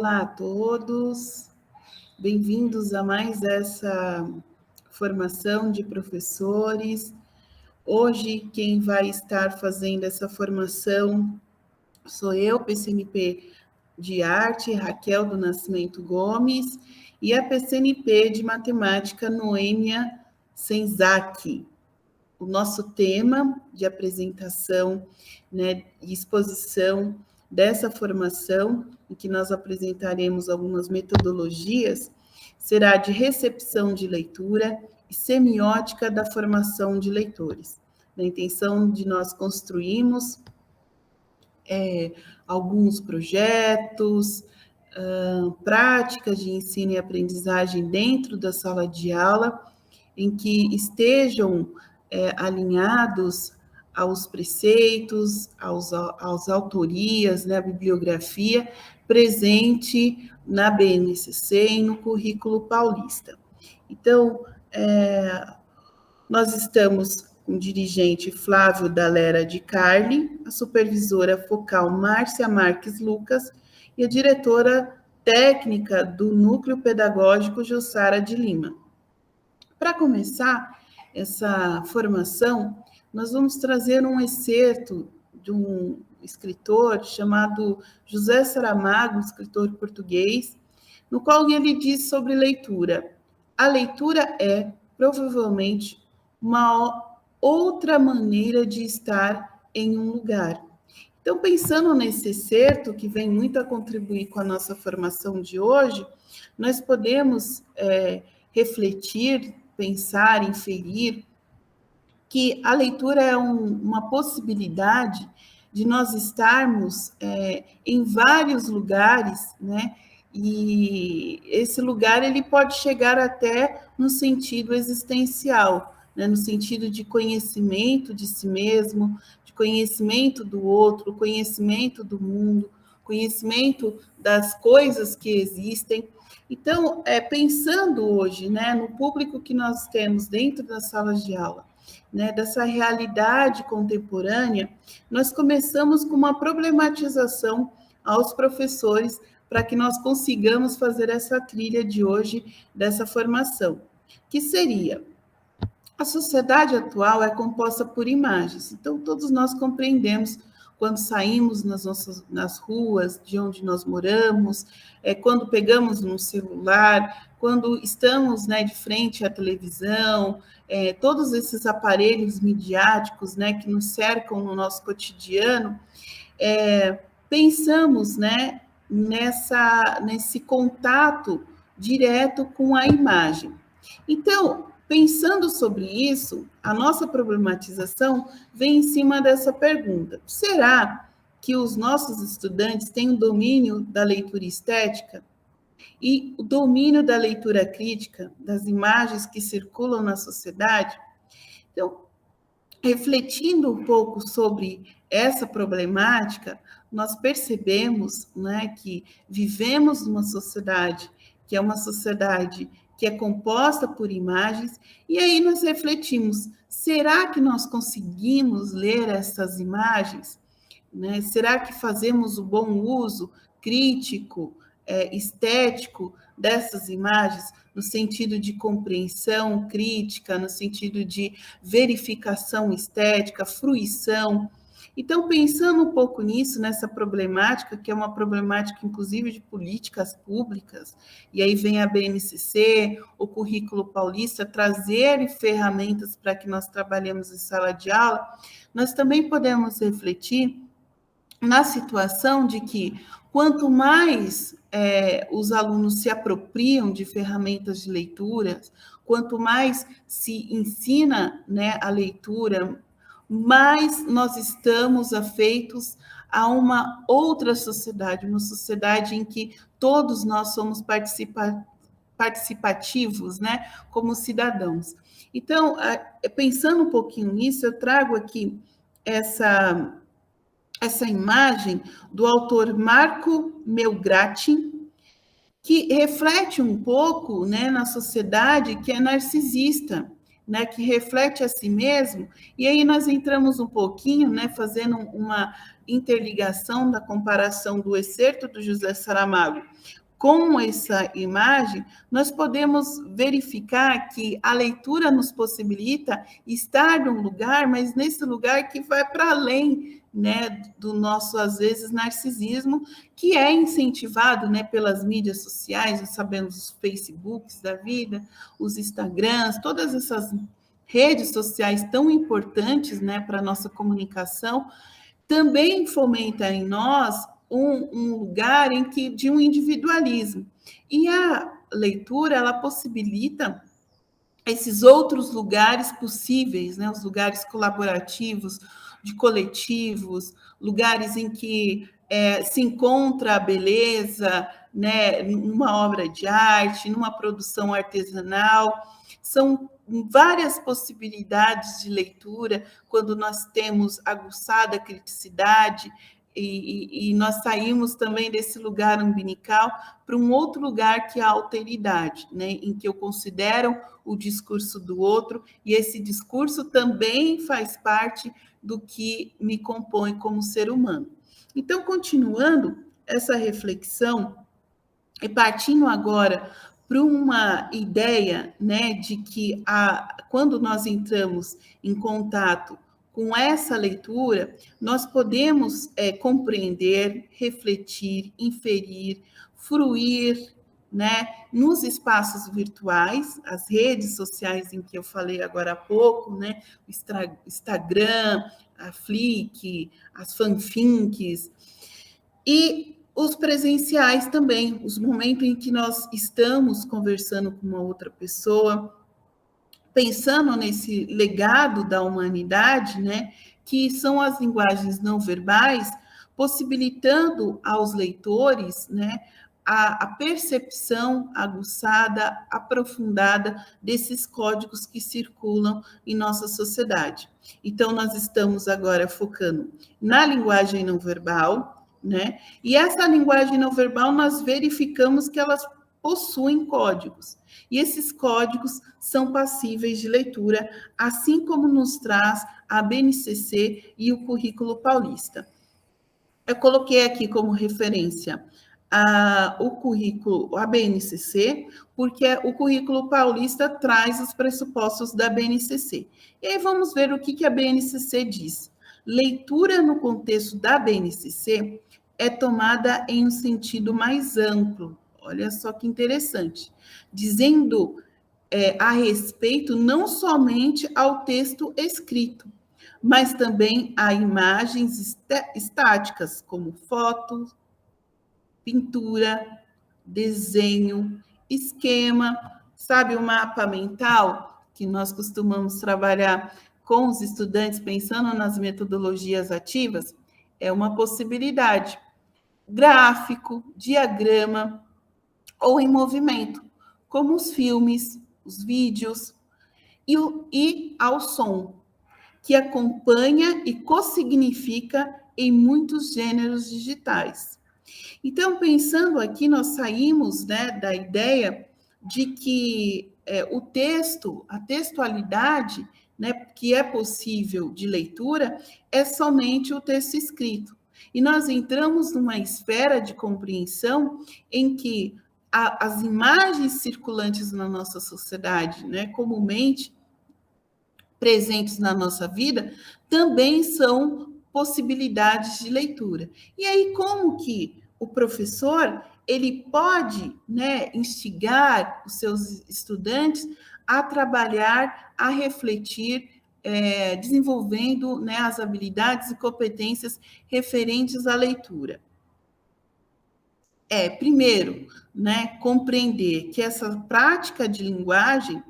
Olá a todos, bem-vindos a mais essa formação de professores. Hoje, quem vai estar fazendo essa formação sou eu, PCNP de Arte, Raquel do Nascimento Gomes, e a PCNP de Matemática, Noêmia Senzaki. O nosso tema de apresentação, e exposição dessa formação, em que nós apresentaremos algumas metodologias, será de recepção de leitura e semiótica da formação de leitores. Na intenção de nós construirmos alguns projetos, práticas de ensino e aprendizagem dentro da sala de aula, em que estejam alinhados aos preceitos, às autorias, a bibliografia presente na BNCC e no currículo paulista. Então, nós estamos com o dirigente Flávio Dalera de Carli, a supervisora focal Márcia Marques Lucas e a diretora técnica do Núcleo Pedagógico Jussara de Lima. Para começar essa formação, nós vamos trazer um excerto de um escritor chamado José Saramago, escritor português, no qual ele diz sobre leitura. A leitura é, provavelmente, uma outra maneira de estar em um lugar. Então, pensando nesse excerto, que vem muito a contribuir com a nossa formação de hoje, nós podemos refletir, pensar, inferir que a leitura é uma possibilidade de nós estarmos em vários lugares, e esse lugar ele pode chegar até no sentido existencial, no sentido de conhecimento de si mesmo, de conhecimento do outro, conhecimento do mundo, conhecimento das coisas que existem. Então, pensando hoje, no público que nós temos dentro das salas de aula, dessa realidade contemporânea, nós começamos com uma problematização aos professores para que nós consigamos fazer essa trilha de hoje, dessa formação, que seria: a sociedade atual é composta por imagens, então todos nós compreendemos quando saímos nas ruas de onde nós moramos, quando pegamos um celular, quando estamos de frente à televisão, todos esses aparelhos midiáticos que nos cercam no nosso cotidiano, pensamos nesse contato direto com a imagem. Então, pensando sobre isso, a nossa problematização vem em cima dessa pergunta: será que os nossos estudantes têm o domínio da leitura estética e o domínio da leitura crítica, das imagens que circulam na sociedade? Então, refletindo um pouco sobre essa problemática, nós percebemos que vivemos numa sociedade que é uma sociedade que é composta por imagens, e aí nós refletimos: será que nós conseguimos ler essas imagens? Será que fazemos o bom uso crítico, estético dessas imagens, no sentido de compreensão crítica, no sentido de verificação estética, fruição? Então, pensando um pouco nisso, nessa problemática, que é uma problemática, inclusive, de políticas públicas, e aí vem a BNCC, o currículo paulista, trazer ferramentas para que nós trabalhemos em sala de aula, nós também podemos refletir na situação de que, quanto mais os alunos se apropriam de ferramentas de leitura, quanto mais se ensina a leitura, mais nós estamos afeitos a uma outra sociedade, uma sociedade em que todos nós somos participativos, como cidadãos. Então, pensando um pouquinho nisso, eu trago aqui essa imagem do autor Marco Melgrati, que reflete um pouco na sociedade que é narcisista, que reflete a si mesmo, e aí nós entramos um pouquinho, fazendo uma interligação, da comparação do excerto do José Saramago com essa imagem, nós podemos verificar que a leitura nos possibilita estar num lugar, mas nesse lugar que vai para além, né, do nosso, às vezes, narcisismo, que é incentivado, né, pelas mídias sociais, nós sabemos os Facebooks da vida, os Instagrams, todas essas redes sociais tão importantes, né, para a nossa comunicação, também fomenta em nós um lugar em que de um individualismo. E a leitura, ela possibilita esses outros lugares possíveis, né? Os lugares colaborativos, de coletivos, lugares em que se encontra a beleza, né? Numa obra de arte, numa produção artesanal. São várias possibilidades de leitura quando nós temos aguçada criticidade e nós saímos também desse lugar umbilical para um outro lugar que é a alteridade, né? Em que eu considero o discurso do outro e esse discurso também faz parte do que me compõe como ser humano. Então, continuando essa reflexão e partindo agora para uma ideia, né, de que quando nós entramos em contato com essa leitura, nós podemos compreender, refletir, inferir, fruir, né, nos espaços virtuais, as redes sociais em que eu falei agora há pouco, né, o Instagram, a Flickr, as fanfics, e os presenciais também, os momentos em que nós estamos conversando com uma outra pessoa, pensando nesse legado da humanidade, né, que são as linguagens não verbais, possibilitando aos leitores, né, a percepção aguçada, aprofundada desses códigos que circulam em nossa sociedade. Então, nós estamos agora focando na linguagem não verbal, né? E essa linguagem não verbal, nós verificamos que elas possuem códigos. E esses códigos são passíveis de leitura, assim como nos traz a BNCC e o Currículo Paulista. Eu coloquei aqui como referência o currículo, a BNCC, porque o Currículo Paulista traz os pressupostos da BNCC. E aí vamos ver o que a BNCC diz. Leitura no contexto da BNCC é tomada em um sentido mais amplo. Olha só que interessante. Dizendo a respeito não somente ao texto escrito, mas também a imagens estáticas, como fotos, pintura, desenho, esquema, sabe, o mapa mental que nós costumamos trabalhar com os estudantes pensando nas metodologias ativas, é uma possibilidade. Gráfico, diagrama ou em movimento, como os filmes, os vídeos e ao som, que acompanha e co-significa em muitos gêneros digitais. Então, pensando aqui, nós saímos, né, da ideia de que o texto, a textualidade, né, que é possível de leitura, é somente o texto escrito. E nós entramos numa esfera de compreensão em que as imagens circulantes na nossa sociedade, né, comumente presentes na nossa vida, também são possibilidades de leitura. E aí, como que o professor ele pode, né, instigar os seus estudantes a trabalhar, a refletir, desenvolvendo, né, as habilidades e competências referentes à leitura? Primeiro, né, compreender que essa prática de linguagem,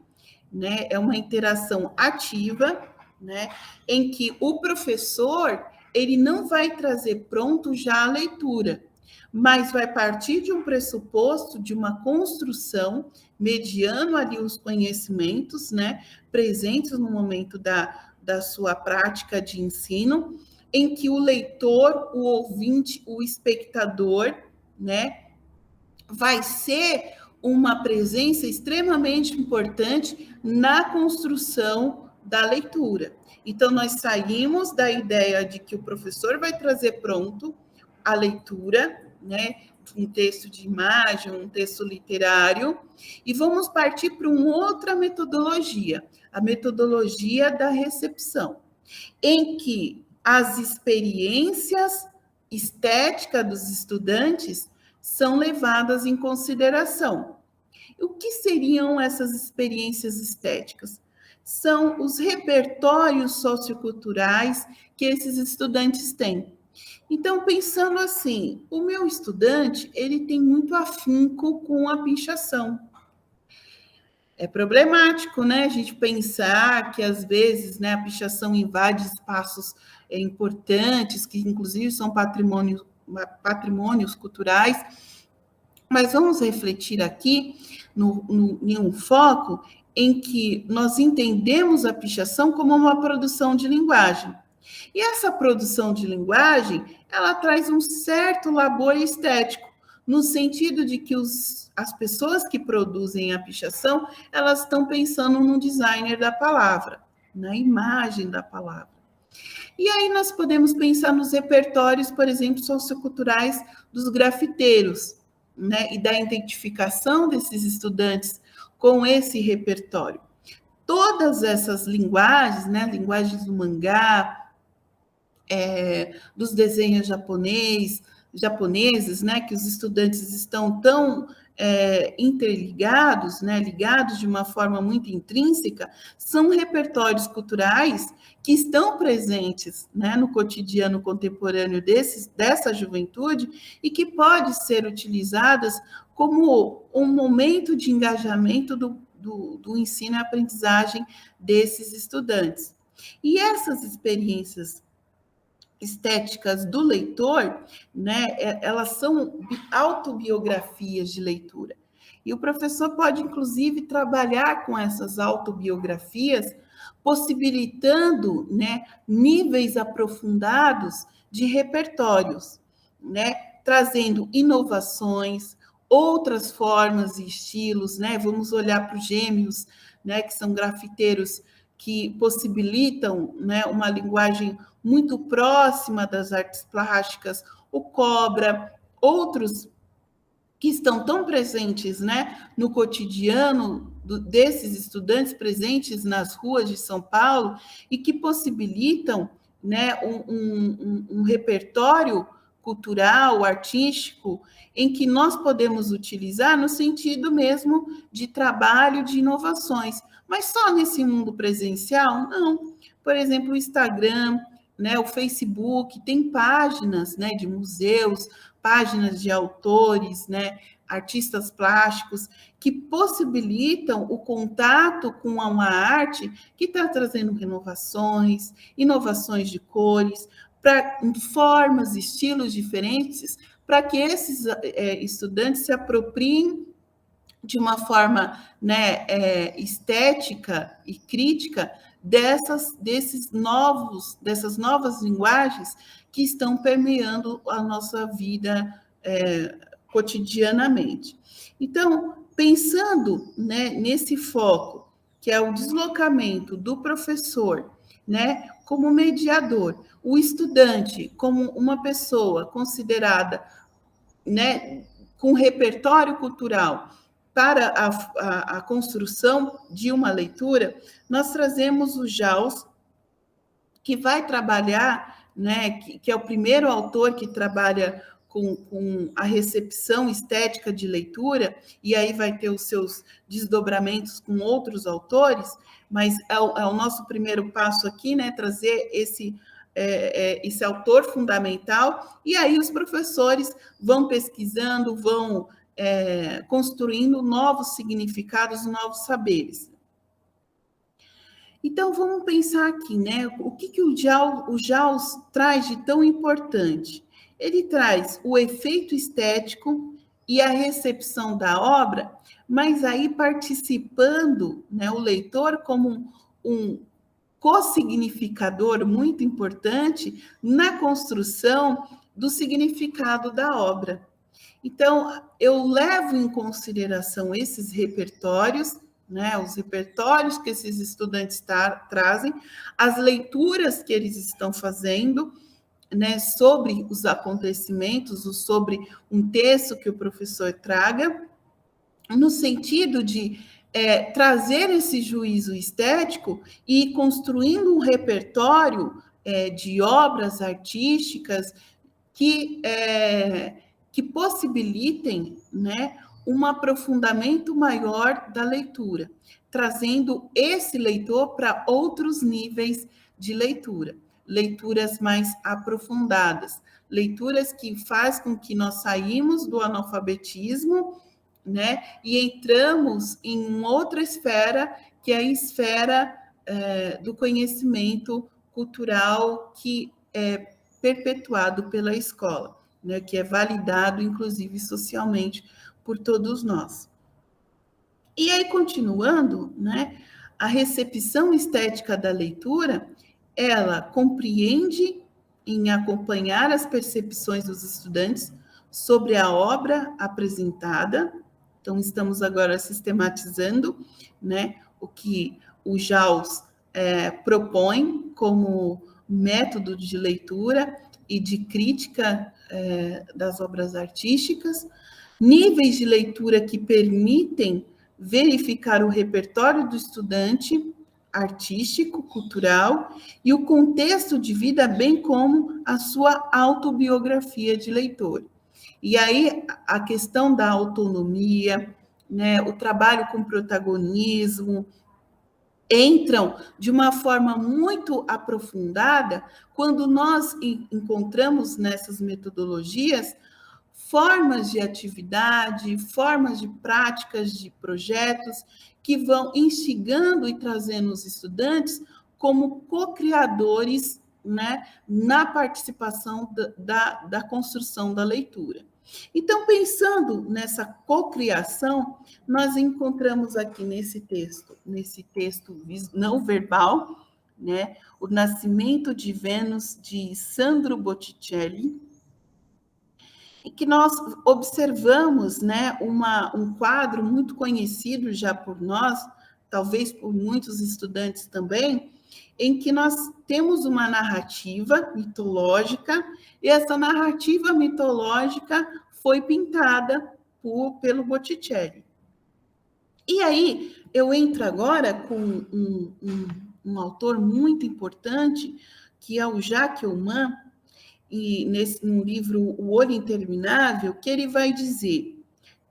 né, é uma interação ativa, né, em que o professor ele não vai trazer pronto já a leitura, mas vai partir de um pressuposto, de uma construção, mediando ali os conhecimentos, né, presentes no momento da sua prática de ensino, em que o leitor, o ouvinte, o espectador, né, vai ser uma presença extremamente importante na construção da leitura. Então, nós saímos da ideia de que o professor vai trazer pronto a leitura, né, um texto de imagem, um texto literário, e vamos partir para uma outra metodologia, a metodologia da recepção, em que as experiências estéticas dos estudantes são levadas em consideração. O que seriam essas experiências estéticas? São os repertórios socioculturais que esses estudantes têm. Então, pensando assim, o meu estudante, ele tem muito afinco com a pichação. É problemático, né, a gente pensar que, às vezes, né, a pichação invade espaços importantes, que, inclusive, são patrimônios culturais, mas vamos refletir aqui em um foco em que nós entendemos a pichação como uma produção de linguagem. E essa produção de linguagem, ela traz um certo labor estético, no sentido de que as pessoas que produzem a pichação, elas estão pensando no designer da palavra, na imagem da palavra. E aí nós podemos pensar nos repertórios, por exemplo, socioculturais dos grafiteiros, né, e da identificação desses estudantes com esse repertório. Todas essas linguagens, né, linguagens do mangá, dos desenhos japoneses, né, que os estudantes estão tão interligados, né, ligados de uma forma muito intrínseca, são repertórios culturais que estão presentes, né, no cotidiano contemporâneo dessa juventude e que pode ser utilizadas como um momento de engajamento do ensino e aprendizagem desses estudantes. E essas experiências estéticas do leitor, né, elas são autobiografias de leitura. E o professor pode, inclusive, trabalhar com essas autobiografias, possibilitando, né, níveis aprofundados de repertórios, né, trazendo inovações, outras formas e estilos, né? Vamos olhar para os gêmeos, né, que são grafiteiros que possibilitam, né, uma linguagem muito próxima das artes plásticas, o Cobra, outros que estão tão presentes, né, no cotidiano desses estudantes presentes nas ruas de São Paulo e que possibilitam, né, um repertório cultural, artístico, em que nós podemos utilizar no sentido mesmo de trabalho, de inovações. Mas só nesse mundo presencial? Não. Por exemplo, o Instagram, né, o Facebook, tem páginas, né, de museus, páginas de autores, né, artistas plásticos, que possibilitam o contato com uma arte que está trazendo inovações de cores, para formas, estilos diferentes, para que esses estudantes se apropriem de uma forma, né, estética e crítica dessas novas linguagens que estão permeando a nossa vida cotidianamente. Então, pensando, né, nesse foco, que é o deslocamento do professor, né, como mediador, o estudante como uma pessoa considerada, né, com repertório cultural para a construção de uma leitura, nós trazemos o Jaus, que vai trabalhar, né, que é o primeiro autor que trabalha com a recepção estética de leitura, e aí vai ter os seus desdobramentos com outros autores, mas é o nosso primeiro passo aqui, né, trazer esse autor fundamental, e aí os professores vão pesquisando, vão construindo novos significados, novos saberes. Então, vamos pensar aqui, né? O que o Jaus traz de tão importante? Ele traz o efeito estético e a recepção da obra, mas aí participando, né, o leitor como um co-significador muito importante na construção do significado da obra. Então, eu levo em consideração esses repertórios, né, os repertórios que esses estudantes trazem, as leituras que eles estão fazendo, né, sobre os acontecimentos, ou sobre um texto que o professor traga, no sentido de trazer esse juízo estético e ir construindo um repertório de obras artísticas que possibilitem, né, um aprofundamento maior da leitura, trazendo esse leitor para outros níveis de leitura, leituras mais aprofundadas, leituras que faz com que nós saímos do analfabetismo, né, e entramos em outra esfera, que é a esfera do conhecimento cultural que é perpetuado pela escola, né, que é validado, inclusive, socialmente por todos nós. E aí, continuando, né, a recepção estética da leitura, ela compreende em acompanhar as percepções dos estudantes sobre a obra apresentada. Então, estamos agora sistematizando, né, o que o Jaus propõe como método de leitura e de crítica das obras artísticas, níveis de leitura que permitem verificar o repertório do estudante artístico, cultural e o contexto de vida, bem como a sua autobiografia de leitor. E aí a questão da autonomia, né, o trabalho com protagonismo, entram de uma forma muito aprofundada quando nós encontramos nessas metodologias formas de atividade, formas de práticas de projetos que vão instigando e trazendo os estudantes como co-criadores, né, na participação da construção da leitura. Então, pensando nessa cocriação, nós encontramos aqui nesse texto não verbal, né, O Nascimento de Vênus, de Sandro Botticelli, e que nós observamos, né, um quadro muito conhecido já por nós, talvez por muitos estudantes também, em que nós temos uma narrativa mitológica, e essa narrativa mitológica foi pintada pelo Botticelli. E aí, eu entro agora com um autor muito importante, que é o Jacques Auman, e no livro O Olho Interminável, que ele vai dizer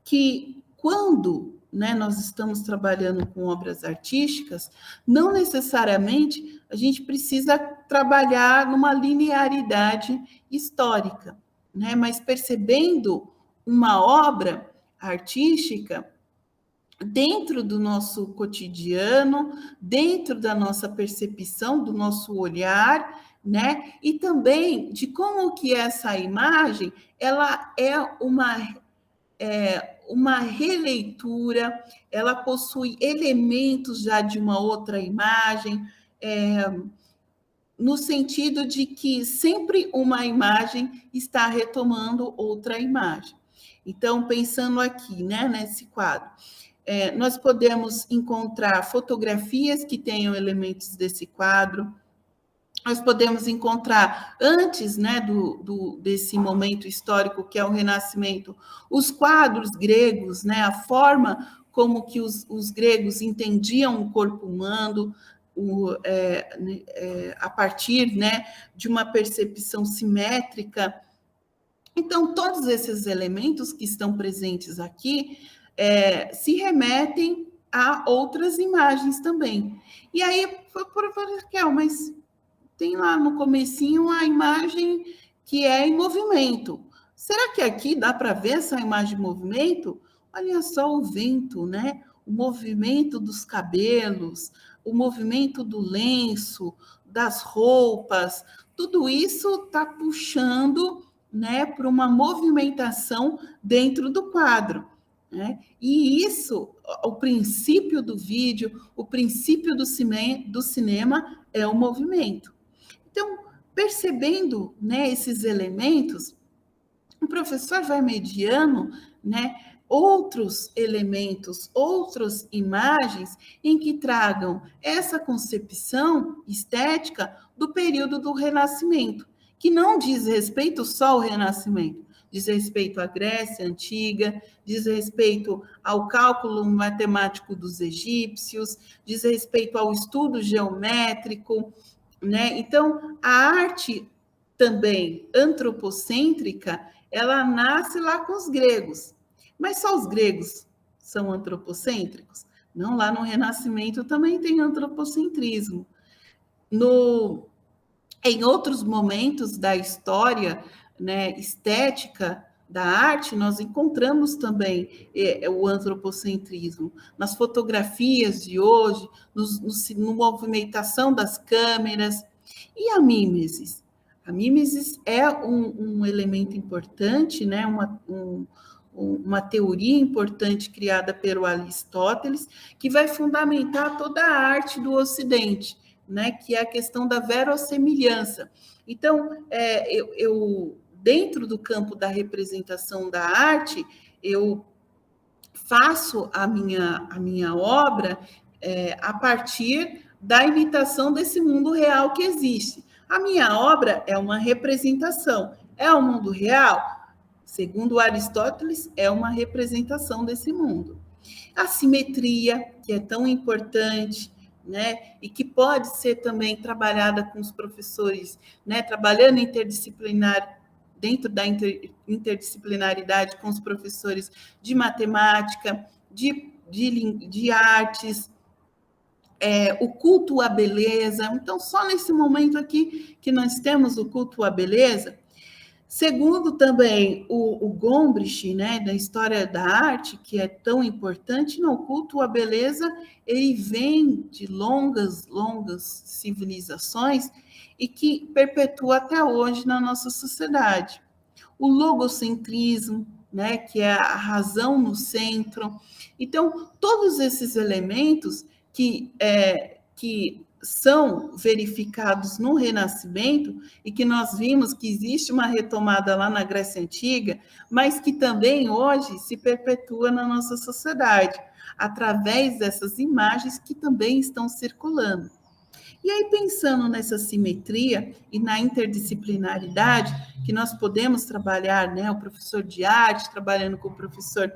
que quando, né, nós estamos trabalhando com obras artísticas, não necessariamente a gente precisa trabalhar numa linearidade histórica, né, mas percebendo uma obra artística dentro do nosso cotidiano, dentro da nossa percepção, do nosso olhar, né? E também de como que essa imagem ela é uma releitura, ela possui elementos já de uma outra imagem, no sentido de que sempre uma imagem está retomando outra imagem. Então, pensando aqui, né, nesse quadro, nós podemos encontrar fotografias que tenham elementos desse quadro, nós podemos encontrar, antes, né, desse momento histórico que é o Renascimento, os quadros gregos, né, a forma como que os gregos entendiam o corpo humano, a partir, né, de uma percepção simétrica. Então, todos esses elementos que estão presentes aqui se remetem a outras imagens também. E aí, Raquel, mas tem lá no comecinho a imagem que é em movimento. Será que aqui dá para ver essa imagem em movimento? Olha só o vento, né? O movimento dos cabelos, o movimento do lenço, das roupas, tudo isso está puxando, né, para uma movimentação dentro do quadro. Né? E isso, o princípio do vídeo, o princípio do cinema é o movimento. Então, percebendo, né, esses elementos, O professor vai mediando, né, outros elementos, outras imagens em que tragam essa concepção estética do período do Renascimento, que não diz respeito só ao Renascimento, diz respeito à Grécia Antiga, diz respeito ao cálculo matemático dos egípcios, diz respeito ao estudo geométrico, né? Então, a arte também antropocêntrica, ela nasce lá com os gregos. Mas só os gregos são antropocêntricos? Não, lá no Renascimento também tem antropocentrismo. Em outros momentos da história, né, estética da arte, nós encontramos também o antropocentrismo. Nas fotografias de hoje, na movimentação das câmeras. E a mimesis? A mimesis é um elemento importante, né, uma teoria importante criada pelo Aristóteles, que vai fundamentar toda a arte do Ocidente, né, que é a questão da verossemelhança. Então, dentro do campo da representação da arte, eu faço a minha obra a partir da imitação desse mundo real que existe. A minha obra é uma representação. É o mundo real? Segundo Aristóteles, é uma representação desse mundo. A simetria, que é tão importante, né, e que pode ser também trabalhada com os professores, né, trabalhando dentro da interdisciplinaridade com os professores de matemática, de artes, o culto à beleza. Então, só nesse momento aqui que nós temos o culto à beleza. Segundo também o Gombrich, né, da história da arte, que é tão importante, não, o culto à beleza, ele vem de longas civilizações e que perpetua até hoje na nossa sociedade. O logocentrismo, né, que é a razão no centro. Então, todos esses elementos que são verificados no Renascimento e que nós vimos que existe uma retomada lá na Grécia Antiga, mas que também hoje se perpetua na nossa sociedade, através dessas imagens que também estão circulando. E aí, pensando nessa simetria e na interdisciplinaridade, que nós podemos trabalhar, né, o professor de arte trabalhando com o professor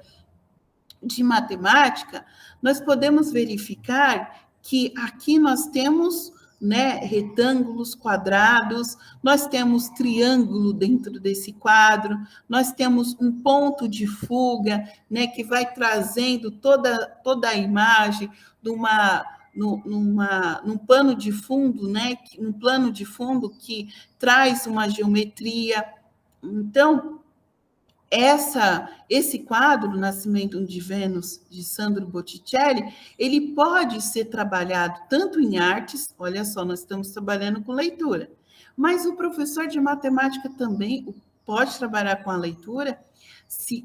de matemática, nós podemos verificar que aqui nós temos, né, retângulos, quadrados, nós temos triângulo dentro desse quadro, nós temos um ponto de fuga, né, que vai trazendo toda a imagem de num pano de fundo, né, um plano de fundo que traz uma geometria. Então, esse quadro, Nascimento de Vênus, de Sandro Botticelli, ele pode ser trabalhado tanto em artes, olha só, nós estamos trabalhando com leitura, mas o professor de matemática também pode trabalhar com a leitura se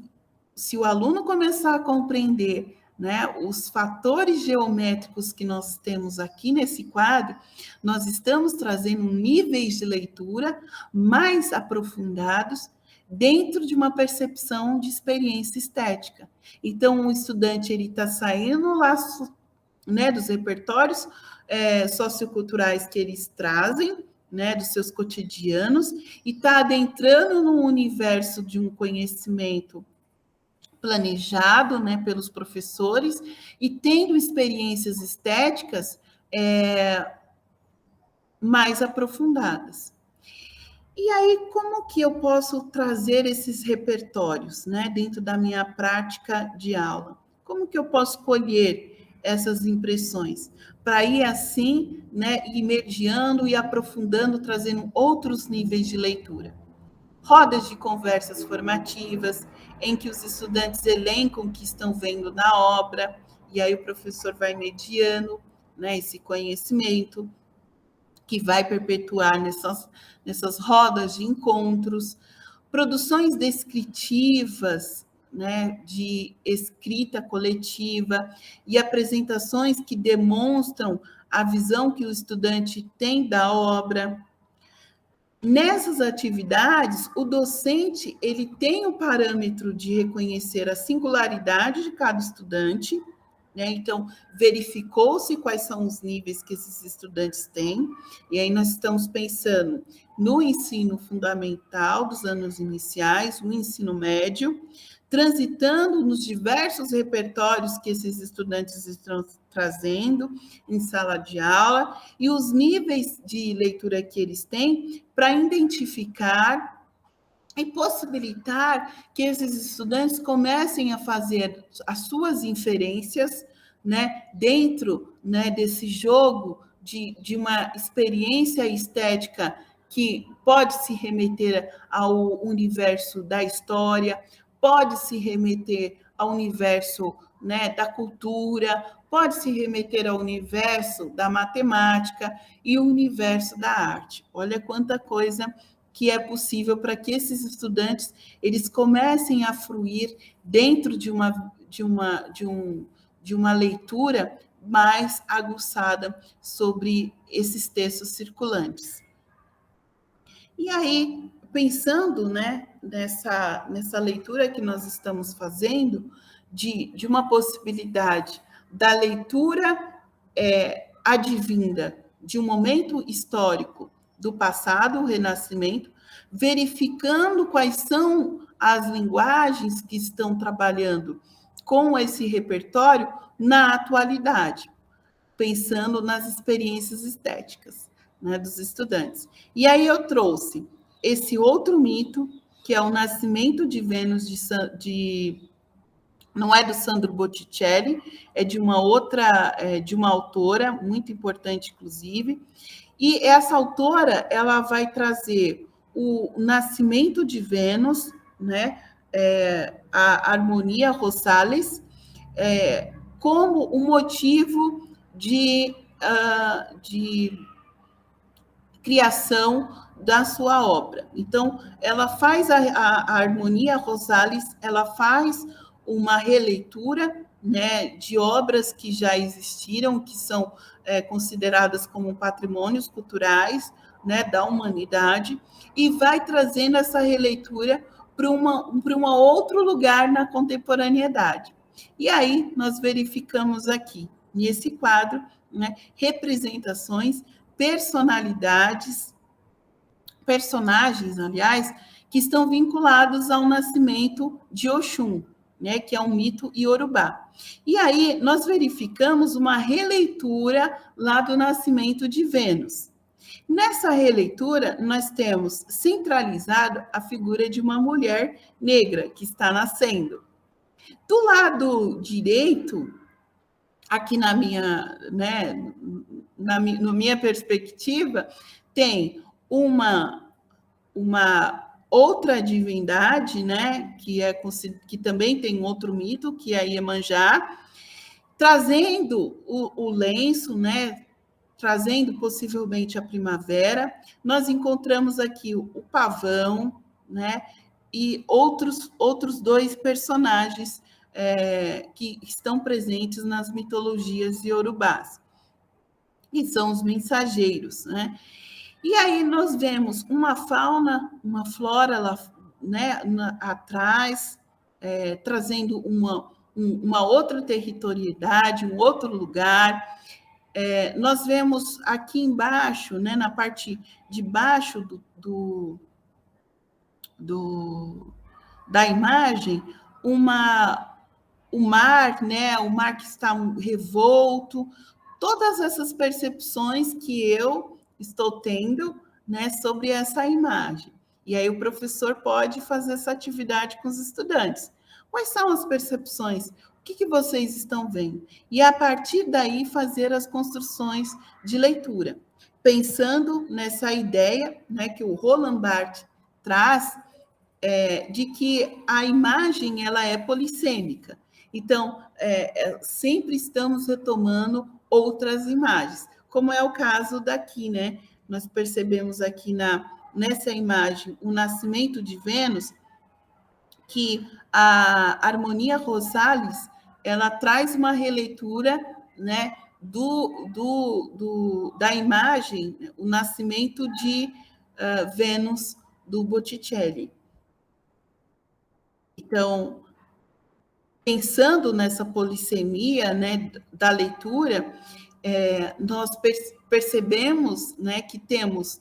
o aluno começar a compreender, né, os fatores geométricos que nós temos aqui nesse quadro, nós estamos trazendo níveis de leitura mais aprofundados dentro de uma percepção de experiência estética. Então, o estudante ele está saindo lá, né, dos repertórios socioculturais que eles trazem, né, dos seus cotidianos, e está adentrando no universo de um conhecimento planejado, né, pelos professores e tendo experiências estéticas mais aprofundadas. E aí, como que eu posso trazer esses repertórios, né, dentro da minha prática de aula? Como que eu posso colher essas impressões? Para ir assim, né, ir mediando e aprofundando, trazendo outros níveis de leitura. Rodas de conversas formativas, em que os estudantes elencam o que estão vendo na obra, e aí o professor vai mediando, né, esse conhecimento, que vai perpetuar nessas rodas de encontros, produções descritivas, né, de escrita coletiva e apresentações que demonstram a visão que o estudante tem da obra, Nessas atividades, o docente ele tem o parâmetro de reconhecer a singularidade de cada estudante, né? Então, verificou-se quais são os níveis que esses estudantes têm, e aí nós estamos pensando no ensino fundamental dos anos iniciais, no ensino médio, transitando nos diversos repertórios que esses estudantes estão trazendo em sala de aula e os níveis de leitura que eles têm para identificar e possibilitar que esses estudantes comecem a fazer as suas inferências, né, dentro, né, desse jogo de uma experiência estética que pode se remeter ao universo da história, pode se remeter ao universo, né, da cultura, pode se remeter ao universo da matemática e o universo da arte. Olha quanta coisa que é possível para que esses estudantes eles comecem a fruir dentro de uma leitura mais aguçada sobre esses textos circulantes. E aí, pensando, né, nessa leitura que nós estamos fazendo, de uma possibilidade da leitura advinda de um momento histórico do passado, o Renascimento, verificando quais são as linguagens que estão trabalhando com esse repertório na atualidade, pensando nas experiências estéticas, né, dos estudantes. E aí eu trouxe esse outro mito, que é o nascimento de Vênus não é do Sandro Botticelli, é de uma outra, de uma autora muito importante, inclusive. E essa autora, ela vai trazer o nascimento de Vênus, né? A Harmonia Rosales, como um motivo de criação da sua obra. Então, ela faz a Harmonia Rosales, ela faz uma releitura, né, de obras que já existiram, que são consideradas como patrimônios culturais, né, da humanidade, e vai trazendo essa releitura para um outro lugar na contemporaneidade. E aí nós verificamos aqui, nesse quadro, né, representações, personagens, aliás, que estão vinculados ao nascimento de Oxum, né, que é um mito iorubá. E aí nós verificamos uma releitura lá do nascimento de Vênus. Nessa releitura, nós temos centralizado a figura de uma mulher negra que está nascendo. Do lado direito, aqui na minha perspectiva, tem uma outra divindade, né, que também tem outro mito, que é a Iemanjá, trazendo o lenço, né, trazendo possivelmente a primavera. Nós encontramos aqui o pavão, né, e outros dois personagens que estão presentes nas mitologias iorubás, que são os mensageiros, né? E aí nós vemos uma fauna, uma flora lá, né, atrás, trazendo uma outra territorialidade, um outro lugar. Nós vemos aqui embaixo, né, na parte de baixo da imagem, o mar, né, o mar que está revolto, todas essas percepções que eu estou tendo, né, sobre essa imagem. E aí o professor pode fazer essa atividade com os estudantes. Quais são as percepções? O que vocês estão vendo? E a partir daí fazer as construções de leitura, pensando nessa ideia, né, que o Roland Barthes traz, de que a imagem ela é polissêmica. Então, sempre estamos retomando outras imagens, como é o caso daqui, né? Nós percebemos aqui nessa imagem o nascimento de Vênus, que a Harmonia Rosales ela traz uma releitura, né, da imagem, o nascimento Vênus, do Botticelli. Então, pensando nessa polissemia, né, da leitura, nós percebemos, né, que temos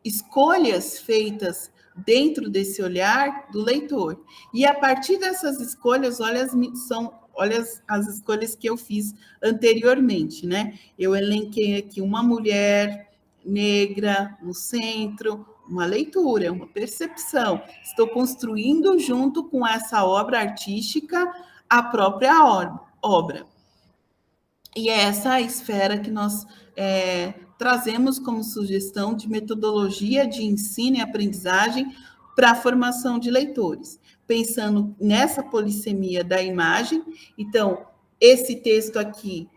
escolhas feitas dentro desse olhar do leitor. E a partir dessas escolhas, olha as escolhas que eu fiz anteriormente, né? Eu elenquei aqui uma mulher negra no centro, uma leitura, uma percepção. Estou construindo junto com essa obra artística a própria obra. E é essa a esfera que nós trazemos como sugestão de metodologia de ensino e aprendizagem para a formação de leitores, pensando nessa polissemia da imagem. Então, esse texto aqui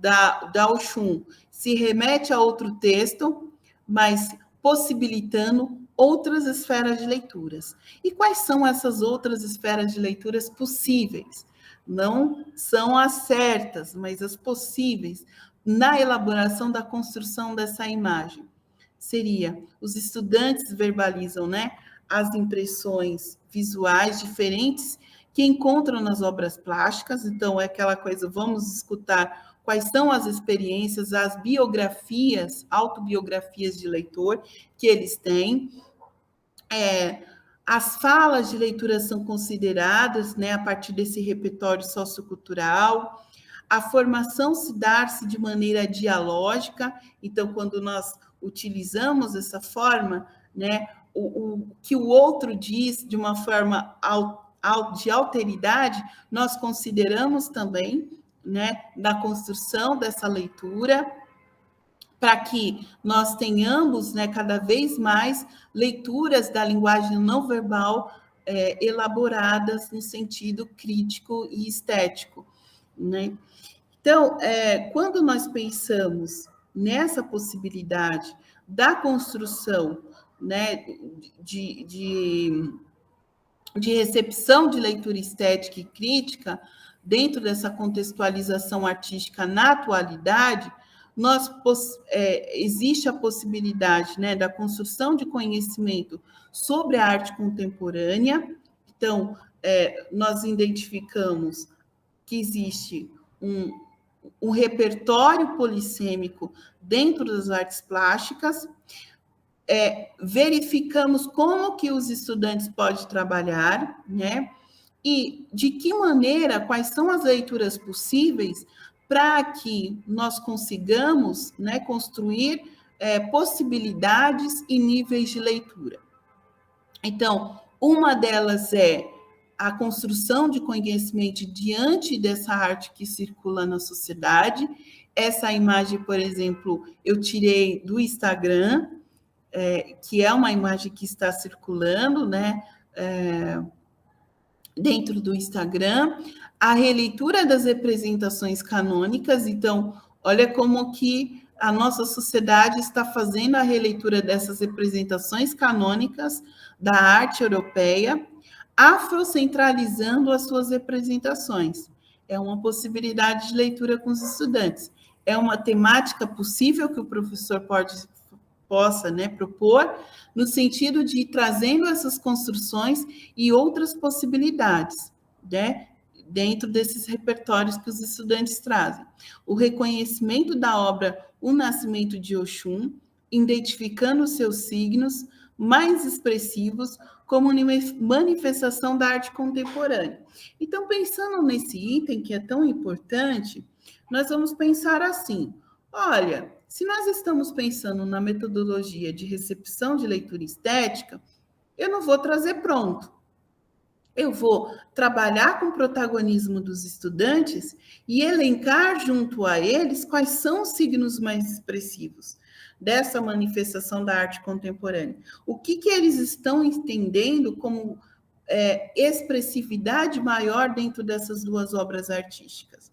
da Oxum se remete a outro texto, mas possibilitando outras esferas de leituras. E quais são essas outras esferas de leituras possíveis? Não são as certas, mas as possíveis na elaboração da construção dessa imagem. Seria, os estudantes verbalizam, né, as impressões visuais diferentes que encontram nas obras plásticas. Então, é aquela coisa, vamos escutar quais são as experiências, as biografias, autobiografias de leitor que eles têm. As falas de leitura são consideradas, né, a partir desse repertório sociocultural. A formação se dar-se de maneira dialógica. Então, quando nós utilizamos essa forma, né, o que o outro diz de uma forma de alteridade, nós consideramos também, né, na construção dessa leitura, para que nós tenhamos, né, cada vez mais leituras da linguagem não verbal elaboradas no sentido crítico e estético, né? Então, quando nós pensamos nessa possibilidade da construção, né, de recepção de leitura estética e crítica, dentro dessa contextualização artística na atualidade, existe a possibilidade, né, da construção de conhecimento sobre a arte contemporânea. Então, nós identificamos que existe um repertório polissêmico dentro das artes plásticas. Verificamos como que os estudantes podem trabalhar, né? E de que maneira, quais são as leituras possíveis para que nós consigamos, né, construir possibilidades e níveis de leitura. Então, uma delas é a construção de conhecimento diante dessa arte que circula na sociedade. Essa imagem, por exemplo, eu tirei do Instagram, que é uma imagem que está circulando, né, dentro do Instagram, a releitura das representações canônicas. Então, olha como que a nossa sociedade está fazendo a releitura dessas representações canônicas da arte europeia, afrocentralizando as suas representações. É uma possibilidade de leitura com os estudantes. É uma temática possível que o professor possa, né, propor, no sentido de ir trazendo essas construções e outras possibilidades, né, dentro desses repertórios que os estudantes trazem. O reconhecimento da obra O Nascimento de Oxum, identificando seus signos mais expressivos como manifestação da arte contemporânea. Então, pensando nesse item que é tão importante, nós vamos pensar assim: olha, se nós estamos pensando na metodologia de recepção de leitura estética, eu não vou trazer pronto. Eu vou trabalhar com o protagonismo dos estudantes e elencar junto a eles quais são os signos mais expressivos dessa manifestação da arte contemporânea. O que eles estão entendendo como expressividade maior dentro dessas duas obras artísticas.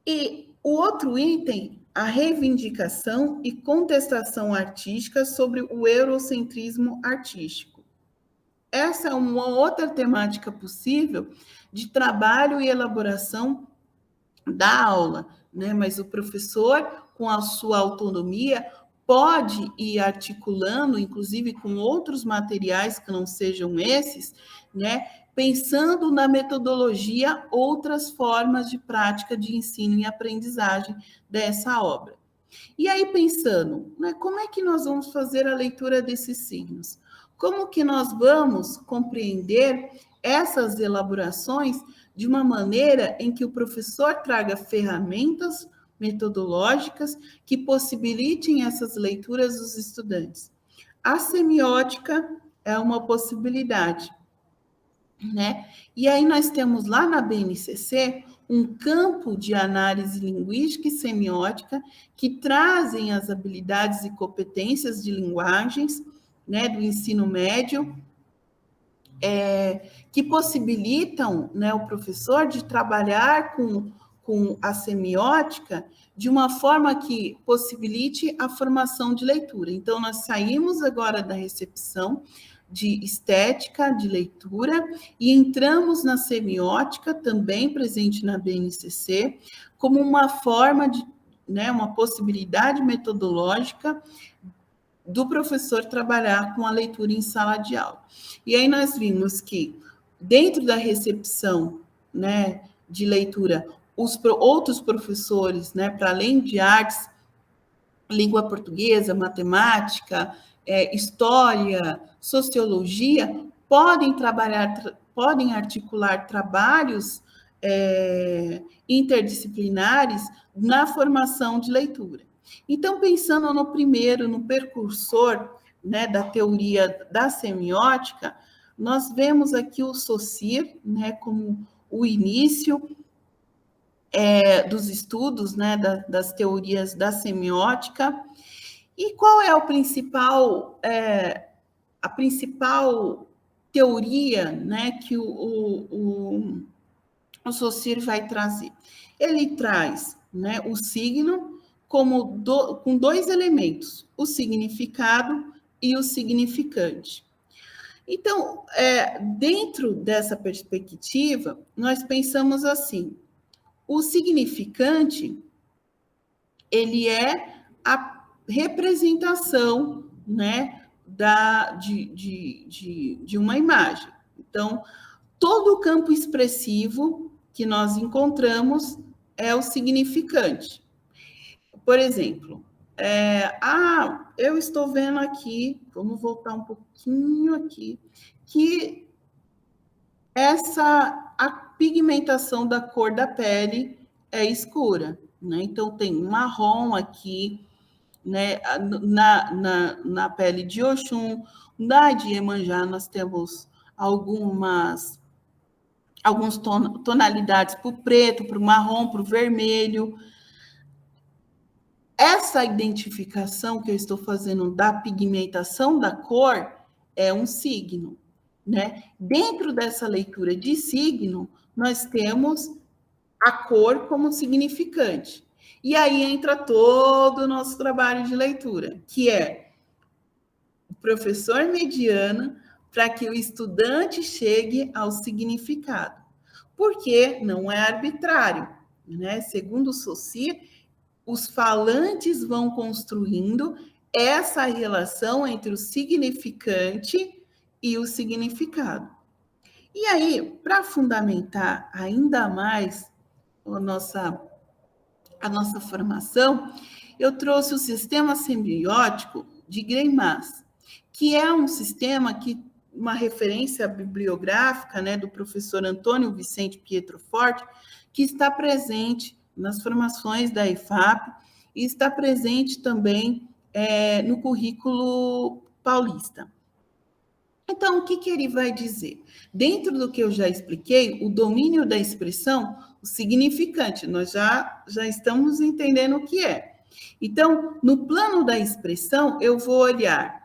E o outro item, a reivindicação e contestação artística sobre o eurocentrismo artístico. Essa é uma outra temática possível de trabalho e elaboração da aula, né? Mas o professor, com a sua autonomia, pode ir articulando, inclusive com outros materiais que não sejam esses, né? Pensando na metodologia, outras formas de prática de ensino e aprendizagem dessa obra. E aí, pensando, né, como é que nós vamos fazer a leitura desses signos? Como que nós vamos compreender essas elaborações de uma maneira em que o professor traga ferramentas metodológicas que possibilitem essas leituras dos estudantes? A semiótica é uma possibilidade, né? E aí nós temos lá na BNCC um campo de análise linguística e semiótica que trazem as habilidades e competências de linguagens, né, do ensino médio, que possibilitam, né, o professor de trabalhar com a semiótica de uma forma que possibilite a formação de leitura. Então, nós saímos agora da recepção de estética, de leitura, e entramos na semiótica, também presente na BNCC, como uma forma de, né, uma possibilidade metodológica do professor trabalhar com a leitura em sala de aula. E aí nós vimos que, dentro da recepção, né, de leitura, os outros professores, né, para além de artes, língua portuguesa, matemática, história, sociologia, podem articular trabalhos interdisciplinares na formação de leitura. Então, pensando no primeiro, no precursor, né, da teoria da semiótica, nós vemos aqui o Saussure, né, como o início dos estudos, né, das teorias da semiótica. E qual é a principal teoria, né, que o Saussure vai trazer? Ele traz, né, o signo com dois elementos, o significado e o significante. Então, dentro dessa perspectiva, nós pensamos assim: o significante, ele é a representação, né, de uma imagem. Então, todo o campo expressivo que nós encontramos é o significante. Por exemplo, eu estou vendo aqui, vamos voltar um pouquinho aqui, que a pigmentação da cor da pele é escura, né? Então, tem um marrom aqui, né? Na pele de Oxum, na de Iemanjá, nós temos algumas tonalidades para o preto, para o marrom, para o vermelho. Essa identificação que eu estou fazendo da pigmentação da cor é um signo, né? Dentro dessa leitura de signo, nós temos a cor como significante. E aí entra todo o nosso trabalho de leitura, que é o professor mediano para que o estudante chegue ao significado. Porque não é arbitrário, né? Segundo o Saussure, os falantes vão construindo essa relação entre o significante e o significado. E aí, para fundamentar ainda mais a nossa formação, eu trouxe o sistema semiótico de Greimas, que é um sistema uma referência bibliográfica, né, do professor Antônio Vicente Pietroforte, que está presente nas formações da IFAP e está presente também no currículo paulista. Então, o que ele vai dizer? Dentro do que eu já expliquei, o domínio da expressão, o significante, nós já estamos entendendo o que é. Então, no plano da expressão, eu vou olhar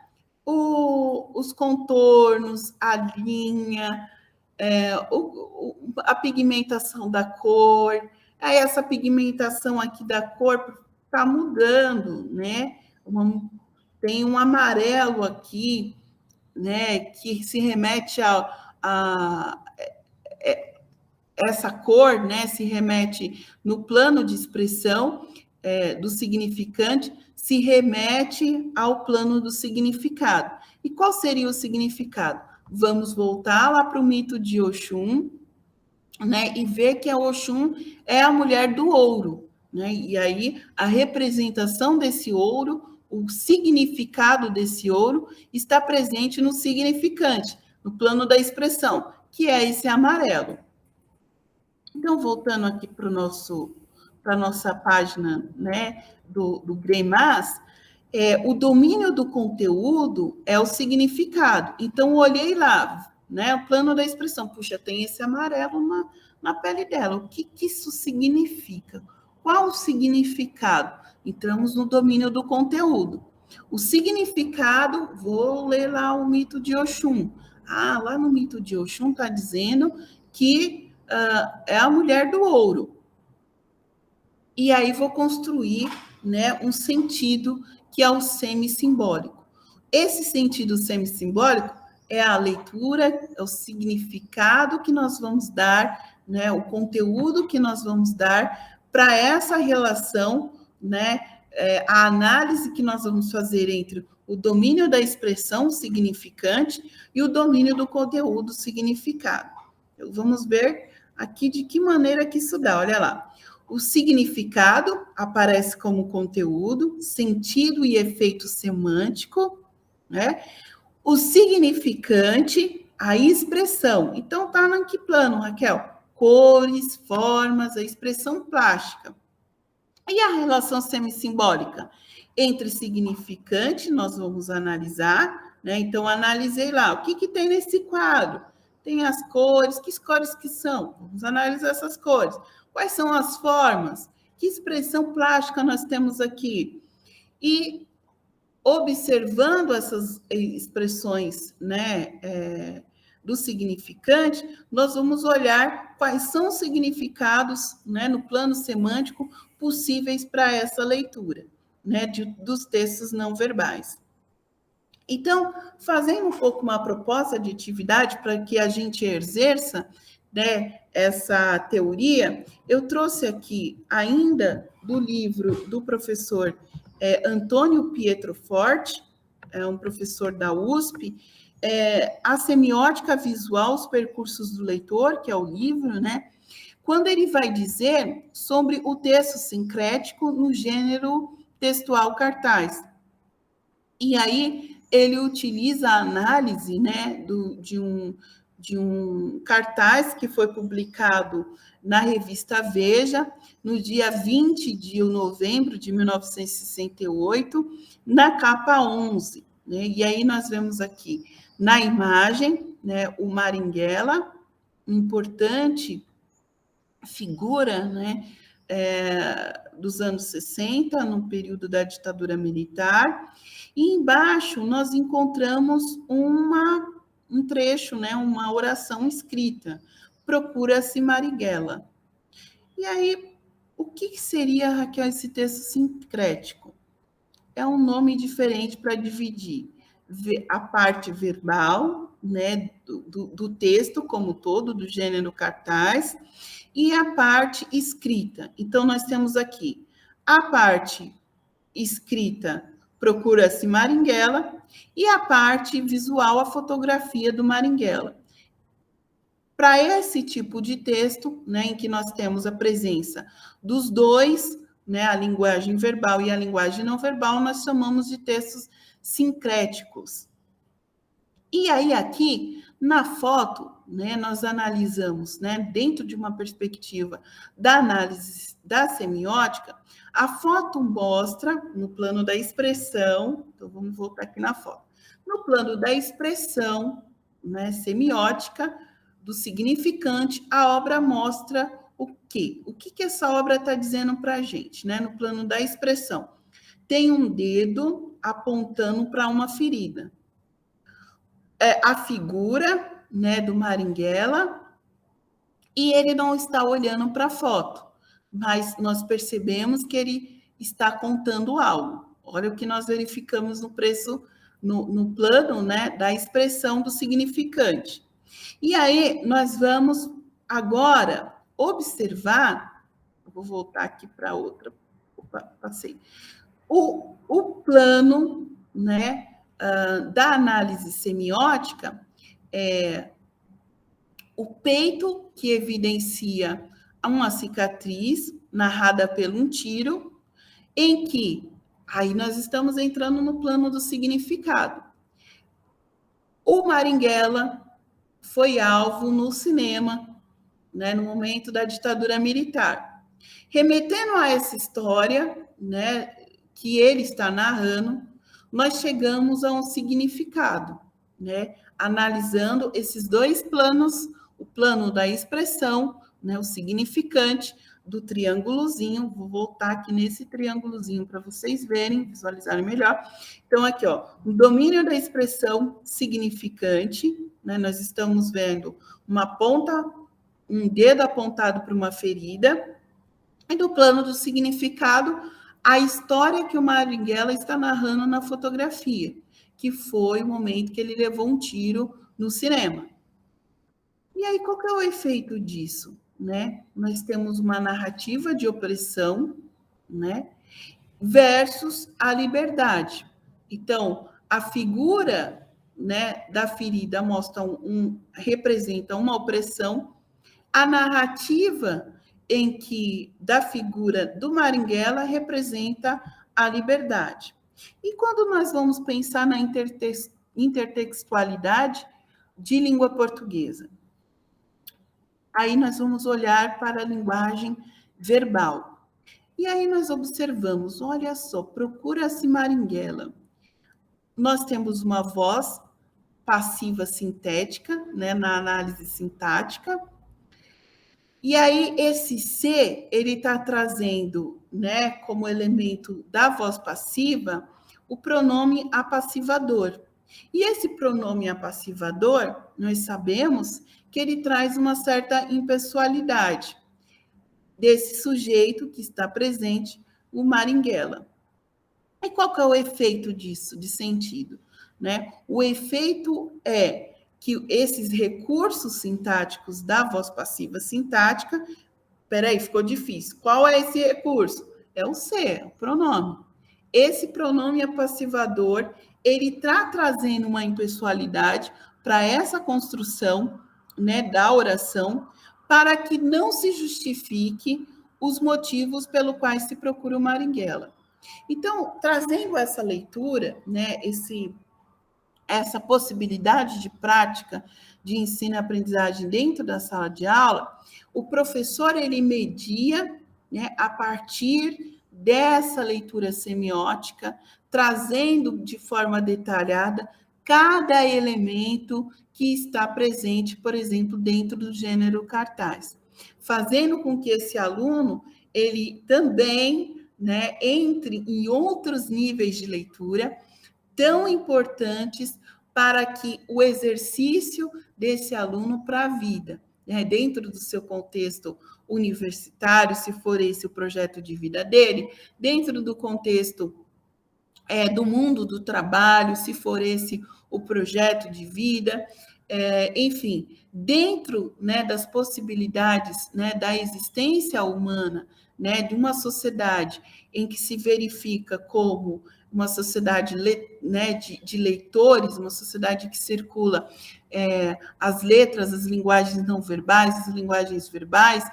os contornos, a linha, a pigmentação da cor. Aí essa pigmentação aqui da cor está mudando, né? Tem um amarelo aqui, né, que se remete a essa cor, né, se remete no plano de expressão do significante, se remete ao plano do significado. E qual seria o significado? Vamos voltar lá para o mito de Oxum, né, e ver que a Oxum é a mulher do ouro, né? E aí a representação desse ouro, o significado desse ouro está presente no significante, no plano da expressão, que é esse amarelo. Então, voltando aqui para a nossa página, né, do GREMAS, o domínio do conteúdo é o significado. Então, olhei lá, né, o plano da expressão. Puxa, tem esse amarelo na pele dela. O que isso significa? Qual o significado? Entramos no domínio do conteúdo. O significado, vou ler lá o mito de Oxum. Ah, lá no mito de Oxum está dizendo que é a mulher do ouro. E aí vou construir, né, um sentido que é o semissimbólico. Esse sentido semissimbólico é a leitura, é o significado que nós vamos dar, né, o conteúdo que nós vamos dar para essa relação, né, a análise que nós vamos fazer entre o domínio da expressão significante e o domínio do conteúdo significado. Então, vamos ver aqui de que maneira que isso dá, olha lá. O significado aparece como conteúdo, sentido e efeito semântico, né? O significante, a expressão. Então, tá em que plano, Raquel? Cores, formas, a expressão plástica. E a relação semissimbólica? Entre significante, nós vamos analisar, né? Então, analisei lá, o que tem nesse quadro? Tem as cores, que cores que são? Vamos analisar essas cores. Quais são as formas? Que expressão plástica nós temos aqui? E observando essas expressões, né, do significante, nós vamos olhar quais são os significados, né, no plano semântico possíveis para essa leitura, né, dos textos não verbais. Então, fazendo um pouco uma proposta de atividade para que a gente exerça, né, essa teoria, eu trouxe aqui ainda do livro do professor Antônio Pietroforte, é um professor da USP, A Semiótica Visual, os Percursos do Leitor, que é o livro, né? Quando ele vai dizer sobre o texto sincrético no gênero textual cartaz. E aí ele utiliza a análise, né, de um cartaz que foi publicado na revista Veja, no dia 20 de novembro de 1968, na capa 11. Né? E aí nós vemos aqui na imagem, né, o Marighella, importante figura, né, dos anos 60, no período da ditadura militar, e embaixo nós encontramos um trecho, né, uma oração escrita, procura-se Marighella. E aí, o que seria, Raquel, esse texto sincrético? É um nome diferente para dividir a parte verbal, né, do texto como todo, do gênero cartaz, e a parte escrita. Então, nós temos aqui a parte escrita, procura-se Marighella, e a parte visual, a fotografia do Marighella. Para esse tipo de texto, né, em que nós temos a presença dos dois, né, a linguagem verbal e a linguagem não verbal, nós chamamos de textos sincréticos. E aí, aqui, na foto, né, nós analisamos, né, dentro de uma perspectiva da análise da semiótica, a foto mostra, no plano da expressão, então vamos voltar aqui na foto, no plano da expressão, né, semiótica, do significante, a obra mostra o quê? O que essa obra está dizendo para a gente, né, no plano da expressão? Tem um dedo apontando para uma ferida. A figura, né, do Marighella, e ele não está olhando para a foto, mas nós percebemos que ele está contando algo. Olha o que nós verificamos no plano, né, da expressão do significante. E aí nós vamos agora observar, vou voltar aqui para outra, passei. O plano, né, da análise semiótica é o peito, que evidencia uma cicatriz narrada por um tiro, em que aí nós estamos entrando no plano do significado. O Marighella foi alvo no cinema, né, no momento da ditadura militar. Remetendo a essa história, né, que ele está narrando, nós chegamos a um significado, né, analisando esses dois planos, o plano da expressão, né, o significante do triângulozinho. Vou voltar aqui nesse triângulozinho para vocês verem, visualizarem melhor. Então, aqui, ó, o domínio da expressão significante, né, nós estamos vendo uma ponta, um dedo apontado para uma ferida, e do plano do significado, a história que o Marighella está narrando na fotografia, que foi o momento que ele levou um tiro no cinema. E aí, qual que é o efeito disso? Né? Nós temos uma narrativa de opressão, né, versus a liberdade. Então, a figura, né, da ferida mostra representa uma opressão, a narrativa em que da figura do Marighella representa a liberdade. E quando nós vamos pensar na intertextualidade de língua portuguesa, aí nós vamos olhar para a linguagem verbal. E aí nós observamos, olha só, procura-se Marighella. Nós temos uma voz passiva sintética, né, na análise sintática. E aí esse C, ele está trazendo, né, como elemento da voz passiva, o pronome apassivador. E esse pronome apassivador, nós sabemos que ele traz uma certa impessoalidade desse sujeito que está presente, o Marighella. E qual que é o efeito disso, de sentido? Né? O efeito é que esses recursos sintáticos da voz passiva sintática, peraí, ficou difícil. Qual é esse recurso? É o C, é o pronome. Esse pronome apassivador, ele está trazendo uma impessoalidade para essa construção, né, da oração, para que não se justifique os motivos pelos quais se procura o Marighella. Então, trazendo essa leitura, né, essa possibilidade de prática de ensino e aprendizagem dentro da sala de aula, o professor ele media, né, a partir dessa leitura semiótica, trazendo de forma detalhada cada elemento que está presente, por exemplo, dentro do gênero cartaz, fazendo com que esse aluno ele também, né, entre em outros níveis de leitura tão importantes para que o exercício desse aluno para a vida, né, dentro do seu contexto universitário, se for esse o projeto de vida dele, dentro do contexto do mundo do trabalho, se for esse o projeto de vida, enfim, dentro, né, das possibilidades, né, da existência humana, né, de uma sociedade em que se verifica como uma sociedade, né, de leitores, uma sociedade que circula as letras, as linguagens não verbais, as linguagens verbais,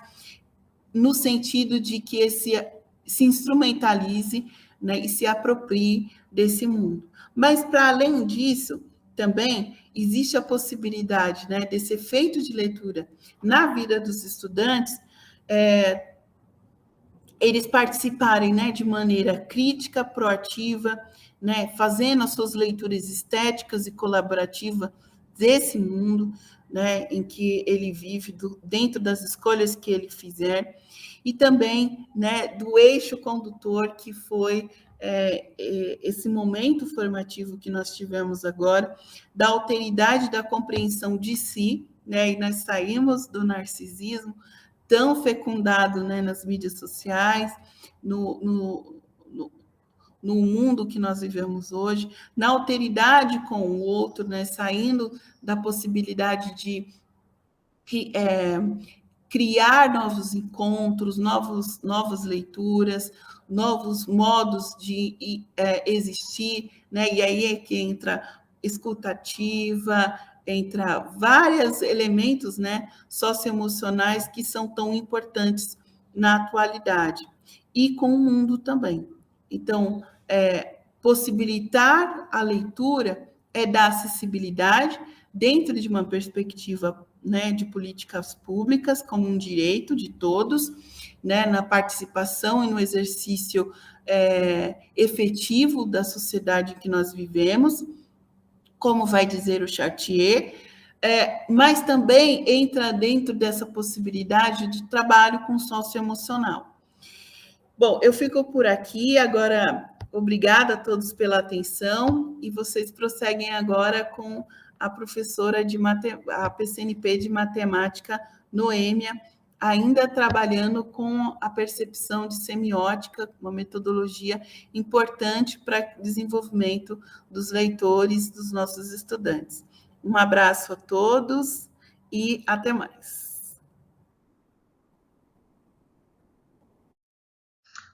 no sentido de que se instrumentalize, né, e se aproprie desse mundo. Mas, para além disso, também existe a possibilidade, né, desse efeito de leitura na vida dos estudantes, eles participarem, né, de maneira crítica, proativa, né, fazendo as suas leituras estéticas e colaborativas desse mundo, né, em que ele vive, dentro das escolhas que ele fizer, e também, né, do eixo condutor que foi esse momento formativo que nós tivemos agora, da alteridade da compreensão de si, né, e nós saímos do narcisismo tão fecundado, né, nas mídias sociais, no mundo que nós vivemos hoje, na alteridade com o outro, né, saindo da possibilidade de criar novos encontros, novas leituras, novos modos de existir, né? E aí é que entra escutativa, entra vários elementos, né, socioemocionais que são tão importantes na atualidade e com o mundo também. Então, possibilitar a leitura é dar acessibilidade dentro de uma perspectiva, né, de políticas públicas como um direito de todos, né, na participação e no exercício efetivo da sociedade em que nós vivemos, como vai dizer o Chartier, mas também entra dentro dessa possibilidade de trabalho com socioemocional. Bom, eu fico por aqui, agora obrigada a todos pela atenção, e vocês prosseguem agora com a professora a PCNP de Matemática, Noêmia, ainda trabalhando com a percepção de semiótica, uma metodologia importante para o desenvolvimento dos leitores, dos nossos estudantes. Um abraço a todos e até mais.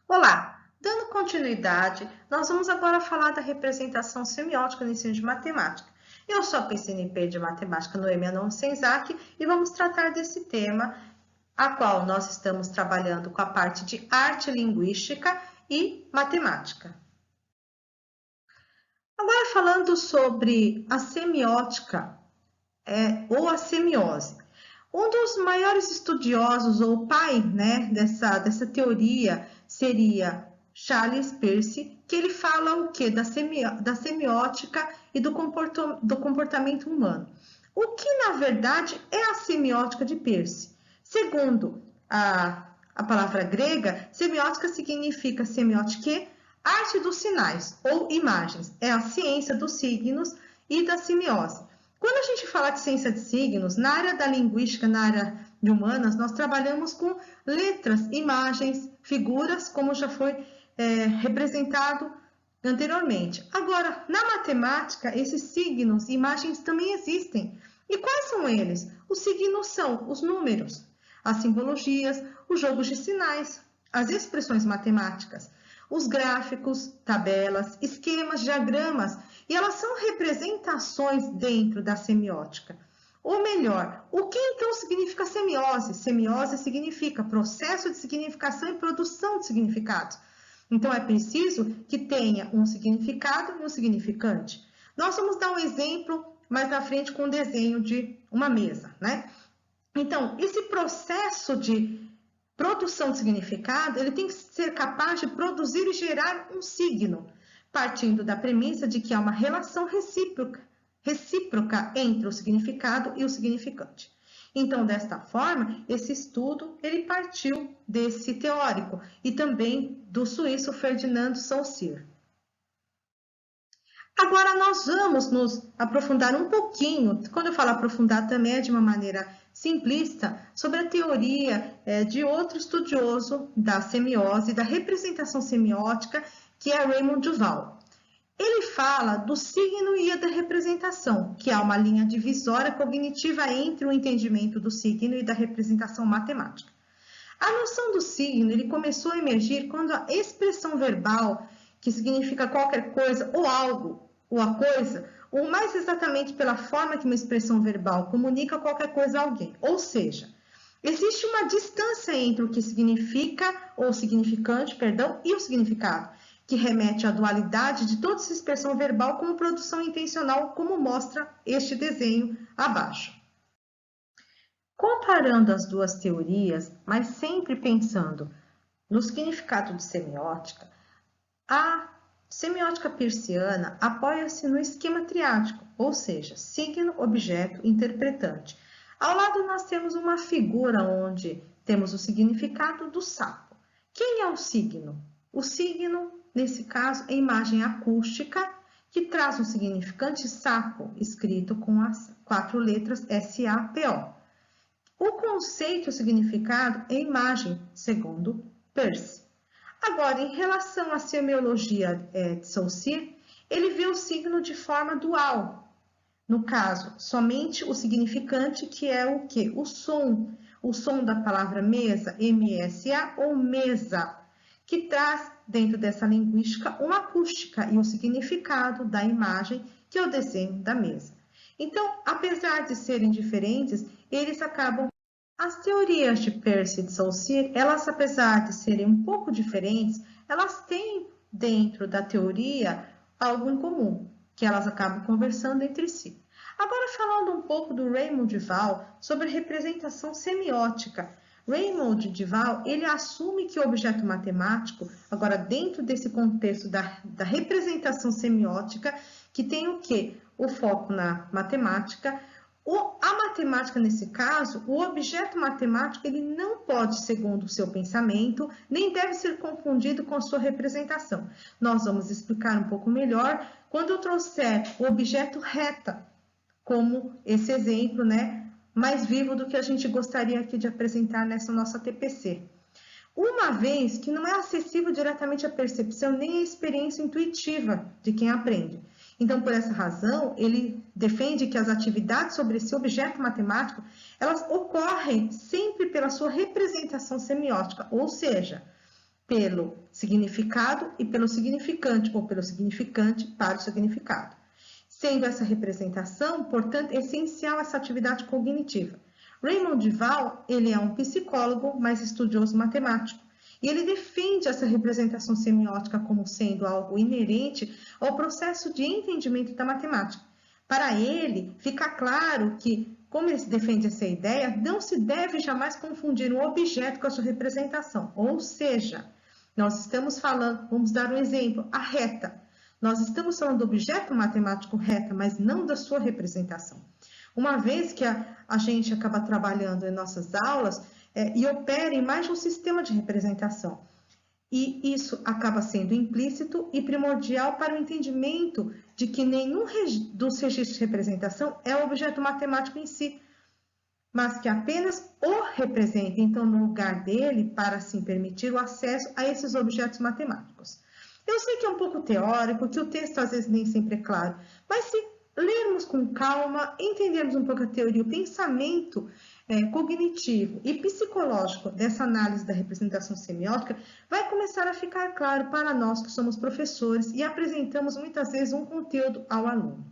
Olá! Dando continuidade, nós vamos agora falar da representação semiótica no ensino de matemática. Eu sou a PCNP de Matemática Noêmia Senzak e vamos tratar desse tema, a qual nós estamos trabalhando com a parte de arte linguística e matemática. Agora falando sobre a semiótica ou a semiose. Um dos maiores estudiosos, ou pai, né, dessa teoria, seria Charles Peirce, que ele fala o quê? Da semiótica e do comportamento humano. O que, na verdade, é a semiótica de Peirce? Segundo a palavra grega, semiótica significa semiótica, arte dos sinais ou imagens. É a ciência dos signos e da semiose. Quando a gente fala de ciência de signos, na área da linguística, na área de humanas, nós trabalhamos com letras, imagens, figuras, como já foi representado anteriormente. Agora, na matemática, esses signos e imagens também existem. E quais são eles? Os signos são os números, as simbologias, os jogos de sinais, as expressões matemáticas, os gráficos, tabelas, esquemas, diagramas, e elas são representações dentro da semiótica. Ou melhor, o que então significa semiose? Semiose significa processo de significação e produção de significados. Então, é preciso que tenha um significado e um significante. Nós vamos dar um exemplo mais na frente com um desenho de uma mesa, né? Então, esse processo de produção de significado, ele tem que ser capaz de produzir e gerar um signo, partindo da premissa de que há uma relação recíproca entre o significado e o significante. Então, desta forma, esse estudo ele partiu desse teórico e também do suíço Ferdinand Saussure. Agora, nós vamos nos aprofundar um pouquinho, quando eu falo aprofundar também é de uma maneira simplista, sobre a teoria de outro estudioso da semiose, da representação semiótica, que é Raymond Duval. Ele fala do signo e da representação, que há uma linha divisória cognitiva entre o entendimento do signo e da representação matemática. A noção do signo ele começou a emergir quando a expressão verbal, que significa qualquer coisa ou algo, ou a coisa, ou mais exatamente pela forma que uma expressão verbal comunica qualquer coisa a alguém. Ou seja, existe uma distância entre o que significa, ou significante, perdão, e o significado, que remete à dualidade de toda essa expressão verbal como produção intencional, como mostra este desenho abaixo. Comparando as duas teorias, mas sempre pensando no significado de semiótica, a semiótica peirciana apoia-se no esquema triádico, ou seja, signo, objeto, interpretante. Ao lado nós temos uma figura onde temos o significado do sapo. Quem é o signo? O signo, nesse caso, é a imagem acústica que traz um significante sapo, escrito com as 4 letras S-A-P-O. O conceito e o significado é imagem, segundo Peirce. Agora, em relação à semiologia de Saussure, ele vê o signo de forma dual. No caso, somente o significante, que é o quê? O som. o som da palavra mesa, M-S-A, ou mesa, que traz dentro dessa linguística uma acústica e o significado da imagem, que é o desenho da mesa. Então, apesar de serem diferentes, eles acabam... As teorias de Peirce e de Saussure, elas, apesar de serem um pouco diferentes, elas têm dentro da teoria algo em comum, que elas acabam conversando entre si. Agora, falando um pouco do Raymond Duval sobre representação semiótica. Raymond Duval, ele assume que o objeto matemático, agora dentro desse contexto da representação semiótica, que tem o quê? O foco na matemática. A matemática, nesse caso, o objeto matemático, ele não pode, segundo o seu pensamento, nem deve ser confundido com sua representação. Nós vamos explicar um pouco melhor quando eu trouxer o objeto reta, como esse exemplo, né, mais vivo do que a gente gostaria aqui de apresentar nessa nossa TPC. Uma vez que não é acessível diretamente à percepção nem à experiência intuitiva de quem aprende. Então, por essa razão, ele defende que as atividades sobre esse objeto matemático, elas ocorrem sempre pela sua representação semiótica, ou seja, pelo significado e pelo significante, ou pelo significante para o significado. Sendo essa representação, portanto, essencial essa atividade cognitiva. Raymond Duval, ele é um psicólogo, mas estudioso matemático. E ele defende essa representação semiótica como sendo algo inerente ao processo de entendimento da matemática. Para ele, fica claro que, como ele defende essa ideia, não se deve jamais confundir um objeto com a sua representação. Ou seja, nós estamos falando, vamos dar um exemplo, a reta. Nós estamos falando do objeto matemático reta, mas não da sua representação. Uma vez que a gente acaba trabalhando em nossas aulas e opera em mais de um sistema de representação, e isso acaba sendo implícito e primordial para o entendimento de que nenhum dos registros de representação é o objeto matemático em si, mas que apenas o representa, então, no lugar dele, para assim permitir o acesso a esses objetos matemáticos. Eu sei que é um pouco teórico, que o texto às vezes nem sempre é claro, mas se lermos com calma, entendermos um pouco a teoria, o pensamento cognitivo e psicológico dessa análise da representação semiótica, vai começar a ficar claro para nós que somos professores e apresentamos muitas vezes um conteúdo ao aluno.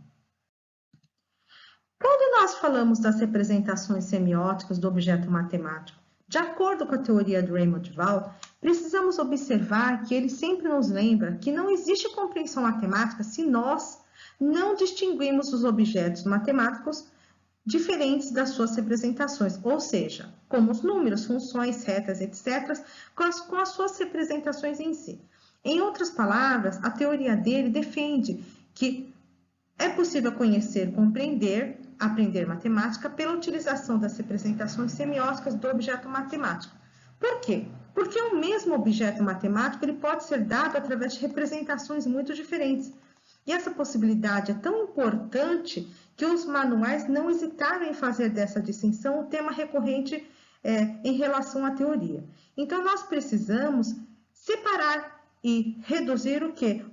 Quando nós falamos das representações semióticas do objeto matemático, de acordo com a teoria do Raymond Duval, precisamos observar que ele sempre nos lembra que não existe compreensão matemática se nós não distinguimos os objetos matemáticos diferentes das suas representações, ou seja, como os números, funções, retas, etc., com as suas representações em si. Em outras palavras, a teoria dele defende que é possível conhecer, compreender, aprender matemática pela utilização das representações semióticas do objeto matemático. Por quê? Porque o mesmo objeto matemático ele pode ser dado através de representações muito diferentes. E essa possibilidade é tão importante que os manuais não hesitaram em fazer dessa distinção um tema recorrente em relação à teoria. Então, nós precisamos separar e reduzir o quê?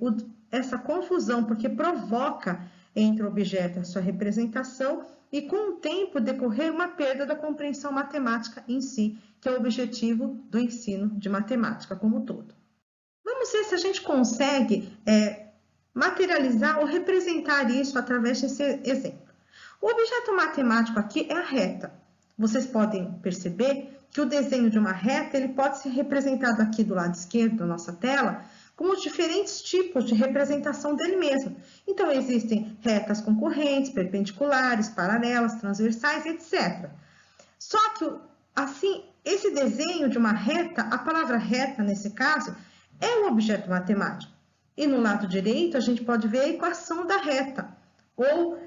Essa confusão, porque provoca entre o objeto e a sua representação e, com o tempo, decorrer uma perda da compreensão matemática em si, que é o objetivo do ensino de matemática como um todo. Vamos ver se a gente consegue materializar ou representar isso através desse exemplo. O objeto matemático aqui é a reta. Vocês podem perceber que o desenho de uma reta ele pode ser representado aqui do lado esquerdo da nossa tela com os diferentes tipos de representação dele mesmo. Então, existem retas concorrentes, perpendiculares, paralelas, transversais, etc. Só que, assim, esse desenho de uma reta, a palavra reta, nesse caso, é um objeto matemático. E no lado direito, a gente pode ver a equação da reta, ou,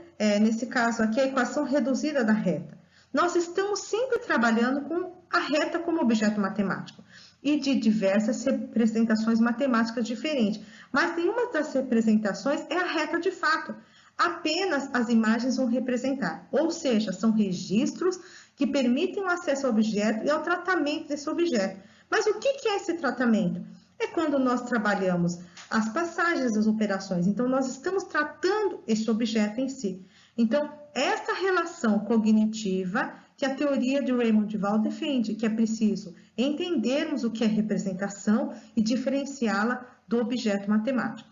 nesse caso aqui, a equação reduzida da reta. Nós estamos sempre trabalhando com a reta como objeto matemático e de diversas representações matemáticas diferentes, mas nenhuma das representações é a reta de fato, apenas as imagens vão representar, ou seja, são registros que permitem o acesso ao objeto e ao tratamento desse objeto. Mas o que é esse tratamento? É quando nós trabalhamos as passagens das operações, então nós estamos tratando esse objeto em si. Então, essa relação cognitiva que a teoria de Raymond Duval defende, que é preciso entendermos o que é representação e diferenciá-la do objeto matemático.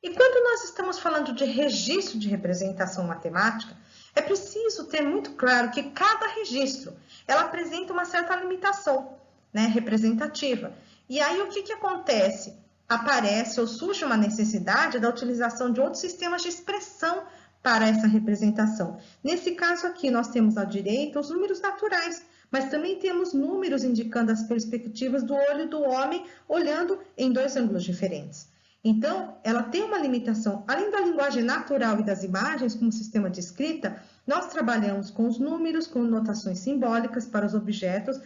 E quando nós estamos falando de registro de representação matemática, é preciso ter muito claro que cada registro ela apresenta uma certa limitação, né, representativa. E aí o que acontece? Aparece ou surge uma necessidade da utilização de outros sistemas de expressão para essa representação. Nesse caso aqui, nós temos à direita os números naturais, mas também temos números indicando as perspectivas do olho do homem olhando em dois ângulos diferentes. Então, ela tem uma limitação. Além da linguagem natural e das imagens, como sistema de escrita, nós trabalhamos com os números, com notações simbólicas para os objetos,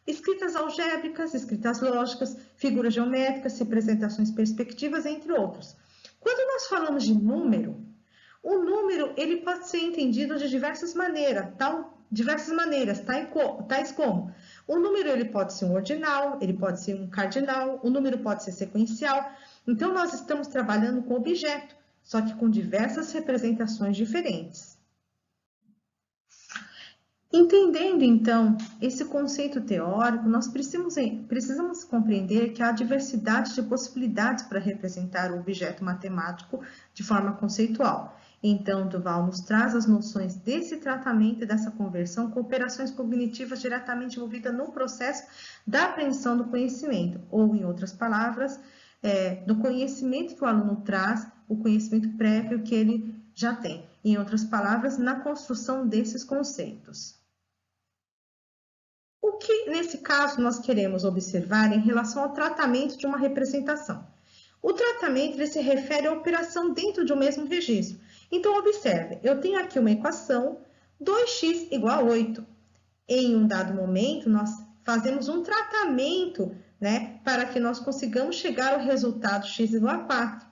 escritas algébricas, escritas lógicas, figuras geométricas, representações perspectivas, entre outros. Quando nós falamos de número, o número ele pode ser entendido de diversas maneiras, tais como o número ele pode ser um ordinal, ele pode ser um cardinal, o número pode ser sequencial. Então, nós estamos trabalhando com objeto, só que com diversas representações diferentes. Entendendo, então, esse conceito teórico, nós precisamos compreender que há diversidade de possibilidades para representar o objeto matemático de forma conceitual. Então, Duval nos traz as noções desse tratamento e dessa conversão com operações cognitivas diretamente envolvidas no processo da apreensão do conhecimento, ou, em outras palavras, do conhecimento que o aluno traz, o conhecimento prévio que ele já tem. Em outras palavras, na construção desses conceitos. O que, nesse caso, nós queremos observar em relação ao tratamento de uma representação? O tratamento ele se refere à operação dentro de um mesmo registro. Então, observe, eu tenho aqui uma equação, 2x igual a 8. Em um dado momento, nós fazemos um tratamento, né, para que nós consigamos chegar ao resultado x igual a 4.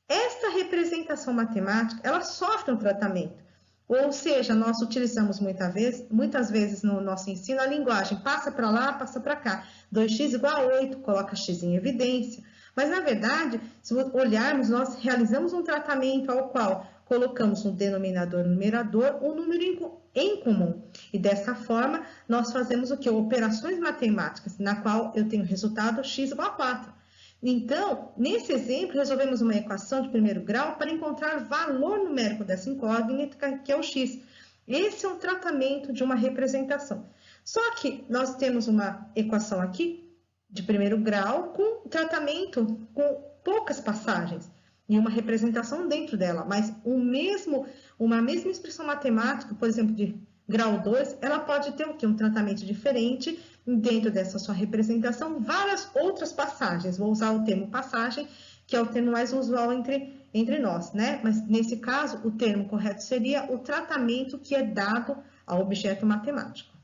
Esta representação matemática, ela sofre um tratamento. Ou seja, nós utilizamos muitas vezes no nosso ensino a linguagem passa para lá, passa para cá. 2x igual a 8, coloca x em evidência. Mas, na verdade, se olharmos, nós realizamos um tratamento ao qual colocamos no denominador e no numerador um número em comum. E dessa forma, nós fazemos o quê? Operações matemáticas, na qual eu tenho o resultado x igual a 4. Então, nesse exemplo, resolvemos uma equação de primeiro grau para encontrar o valor numérico dessa incógnita, que é o x. Esse é um tratamento de uma representação. Só que nós temos uma equação aqui de primeiro grau com tratamento com poucas passagens e uma representação dentro dela, mas uma mesma expressão matemática, por exemplo, de grau 2, ela pode ter o quê? Um tratamento diferente dentro dessa sua representação, várias outras passagens. Vou usar o termo passagem, que é o termo mais usual entre nós, né? Mas, nesse caso, o termo correto seria o tratamento que é dado ao objeto matemático.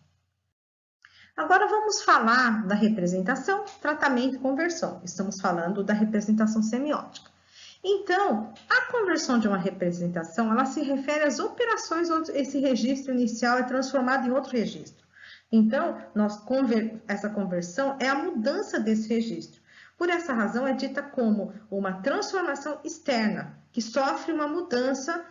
Agora, vamos falar da representação, tratamento e conversão. Estamos falando da representação semiótica. Então, a conversão de uma representação, ela se refere às operações onde esse registro inicial é transformado em outro registro. Então, essa conversão é a mudança desse registro. Por essa razão, é dita como uma transformação externa, que sofre uma mudança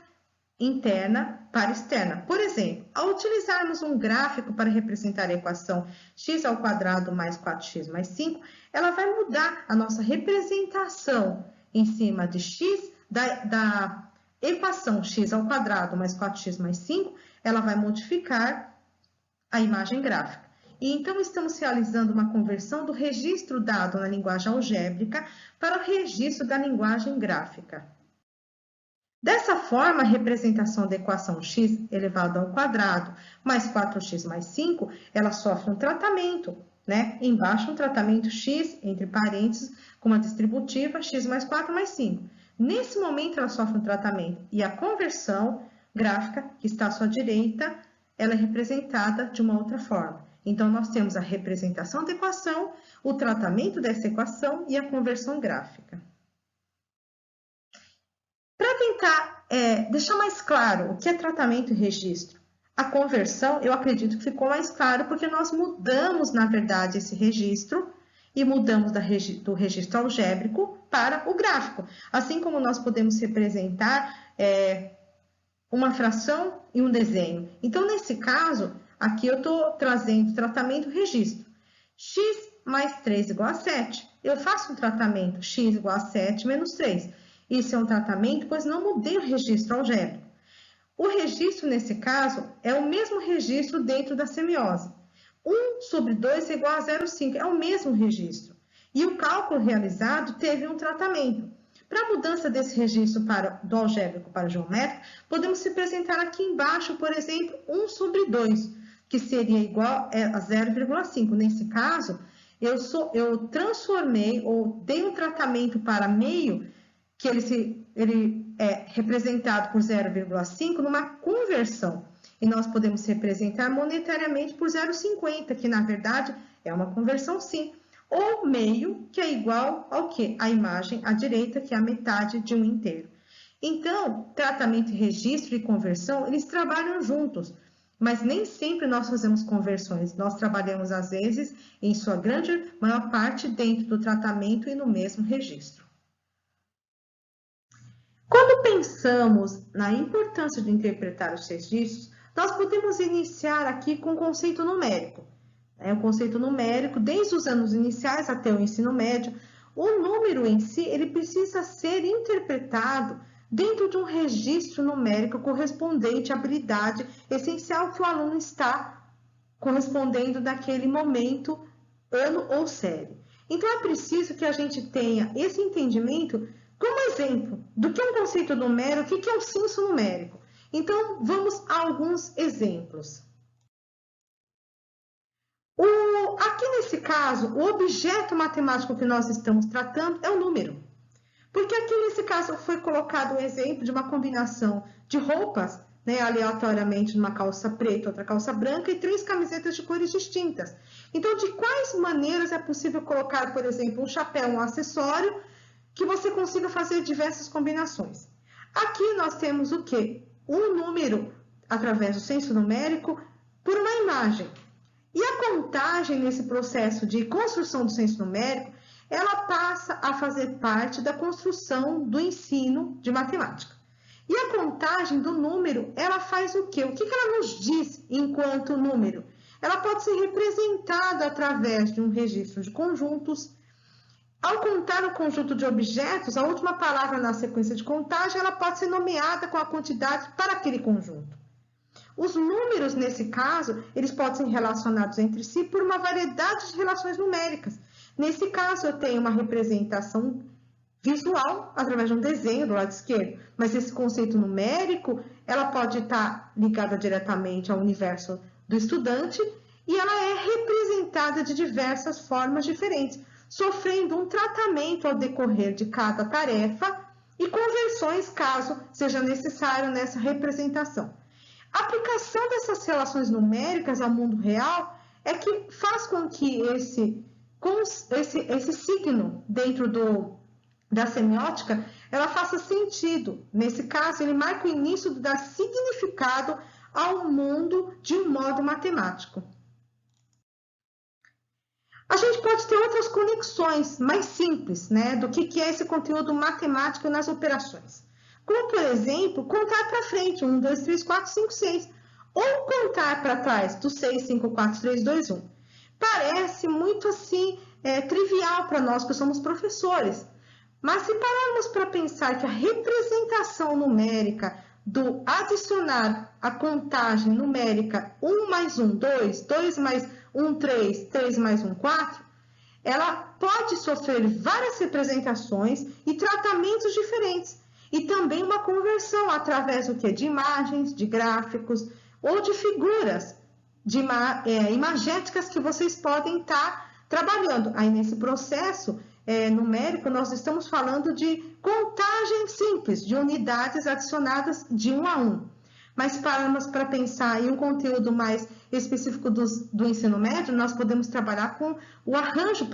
interna para externa. Por exemplo, ao utilizarmos um gráfico para representar a equação x² mais 4x mais 5, ela vai mudar a nossa representação em cima de x, da equação x² mais 4x mais 5, ela vai modificar a imagem gráfica. E então, estamos realizando uma conversão do registro dado na linguagem algébrica para o registro da linguagem gráfica. Dessa forma, a representação da equação x elevado ao quadrado mais 4x mais 5, ela sofre um tratamento, né? Embaixo um tratamento x, entre parênteses, com uma distributiva x mais 4 mais 5. Nesse momento, ela sofre um tratamento e a conversão gráfica, que está à sua direita, ela é representada de uma outra forma. Então, nós temos a representação da equação, o tratamento dessa equação e a conversão gráfica. Para tentar deixar mais claro o que é tratamento e registro, a conversão, eu acredito que ficou mais claro porque nós mudamos, na verdade, esse registro e mudamos do registro algébrico para o gráfico. Assim como nós podemos representar uma fração e um desenho. Então, nesse caso, Aqui eu estou trazendo tratamento registro. X mais 3 igual a 7. Eu faço um tratamento x igual a 7 menos 3. Isso é um tratamento, pois não mudei o registro algébrico. O registro, nesse caso, é o mesmo registro dentro da semiose. 1 sobre 2 é igual a 0,5, é o mesmo registro. E o cálculo realizado teve um tratamento. Para a mudança desse registro do algébrico para o geométrico, podemos representar aqui embaixo, por exemplo, 1 sobre 2, que seria igual a 0,5. Nesse caso, eu transformei ou dei um tratamento para meio, que ele é representado por 0,5 numa conversão. E nós podemos representar monetariamente por 0,50, que na verdade é uma conversão sim. Ou meio, que é igual ao quê? A imagem à direita, que é a metade de um inteiro. Então, tratamento, registro e conversão, eles trabalham juntos, mas nem sempre nós fazemos conversões. Nós trabalhamos, às vezes, em sua grande maior parte, dentro do tratamento e no mesmo registro. Quando pensamos na importância de interpretar os registros, nós podemos iniciar aqui com o conceito numérico. O conceito numérico, desde os anos iniciais até o ensino médio, o número em si, ele precisa ser interpretado dentro de um registro numérico correspondente à habilidade essencial que o aluno está correspondendo naquele momento, ano ou série. Então, é preciso que a gente tenha esse entendimento como exemplo do que é um conceito numérico, o que é um censo numérico. Então, vamos a alguns exemplos. Aqui nesse caso, o objeto matemático que nós estamos tratando é o número. Porque aqui nesse caso foi colocado um exemplo de uma combinação de roupas, aleatoriamente uma calça preta, outra calça branca e 3 camisetas de cores distintas. Então, de quais maneiras é possível colocar, por exemplo, um chapéu, um acessório, que você consiga fazer diversas combinações? Aqui nós temos o quê? Um número, através do censo numérico, por uma imagem. E a contagem nesse processo de construção do censo numérico, ela passa a fazer parte da construção do ensino de matemática. E a contagem do número, ela faz o quê? O que ela nos diz enquanto número? Ela pode ser representada através de um registro de conjuntos. Ao contar o conjunto de objetos, a última palavra na sequência de contagem, ela pode ser nomeada com a quantidade para aquele conjunto. Os números, nesse caso, eles podem ser relacionados entre si por uma variedade de relações numéricas. Nesse caso, eu tenho uma representação visual através de um desenho do lado esquerdo, mas esse conceito numérico, ela pode estar ligada diretamente ao universo do estudante e ela é representada de diversas formas diferentes, sofrendo um tratamento ao decorrer de cada tarefa e conversões, caso seja necessário nessa representação. A aplicação dessas relações numéricas ao mundo real é que faz com que esse signo dentro da semiótica, ela faça sentido. Nesse caso, ele marca o início de dar significado ao mundo de um modo matemático. A gente pode ter outras conexões mais simples, do que é esse conteúdo matemático nas operações. Como, por exemplo, contar para frente, 1, 2, 3, 4, 5, 6. Ou contar para trás, do 6, 5, 4, 3, 2, 1. Parece muito assim, trivial para nós que somos professores. Mas se pararmos para pensar que a representação numérica do adicionar a contagem numérica 1 mais 1, 2, 2 mais 1, 3, 3 mais 1, 4, ela pode sofrer várias representações e tratamentos diferentes. E também uma conversão através do quê? De imagens, de gráficos ou de figuras imagéticas que vocês podem estar trabalhando. Aí nesse processo numérico, nós estamos falando de contagem simples, de unidades adicionadas de 1 a 1. Mas paramos para pensar em um conteúdo mais específico do ensino médio, nós podemos trabalhar com o arranjo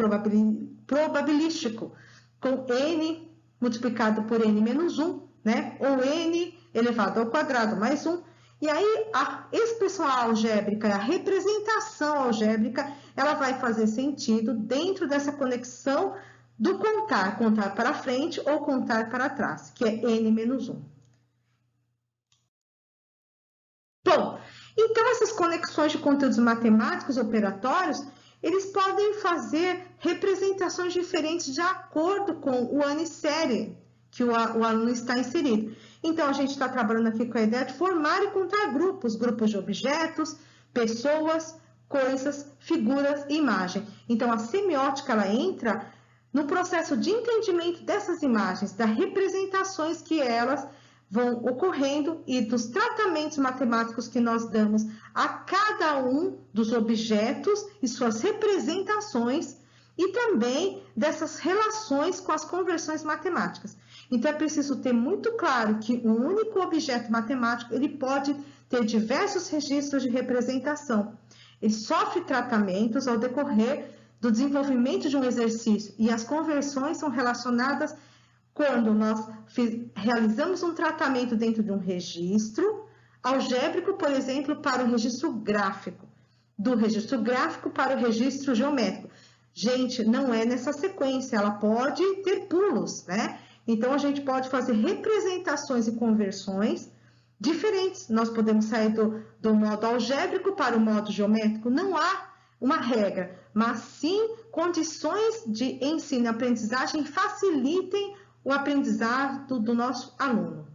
probabilístico, com n multiplicado por n menos 1, ou n elevado ao quadrado mais 1. E aí, a expressão algébrica, a representação algébrica, ela vai fazer sentido dentro dessa conexão do contar para frente ou contar para trás, que é n menos 1. Bom, então Então, essas conexões de conteúdos matemáticos operatórios, eles podem fazer representações diferentes de acordo com o ano e série que o aluno está inserido. Então, a gente está trabalhando aqui com a ideia de formar e contar grupos de objetos, pessoas, coisas, figuras e imagem. Então, a semiótica, ela entra no processo de entendimento dessas imagens, das representações que elas vão ocorrendo e dos tratamentos matemáticos que nós damos a cada um dos objetos e suas representações e também dessas relações com as conversões matemáticas. Então, é preciso ter muito claro que um único objeto matemático ele pode ter diversos registros de representação. Ele sofre tratamentos ao decorrer do desenvolvimento de um exercício e as conversões são relacionadas quando nós realizamos um tratamento dentro de um registro algébrico, por exemplo, para o registro gráfico, do registro gráfico para o registro geométrico. Gente, não é nessa sequência, ela pode ter pulos, né? Então, a gente pode fazer representações e conversões diferentes. Nós podemos sair do modo algébrico para o modo geométrico. Não há uma regra, mas sim condições de ensino e aprendizagem facilitem o aprendizado do nosso aluno.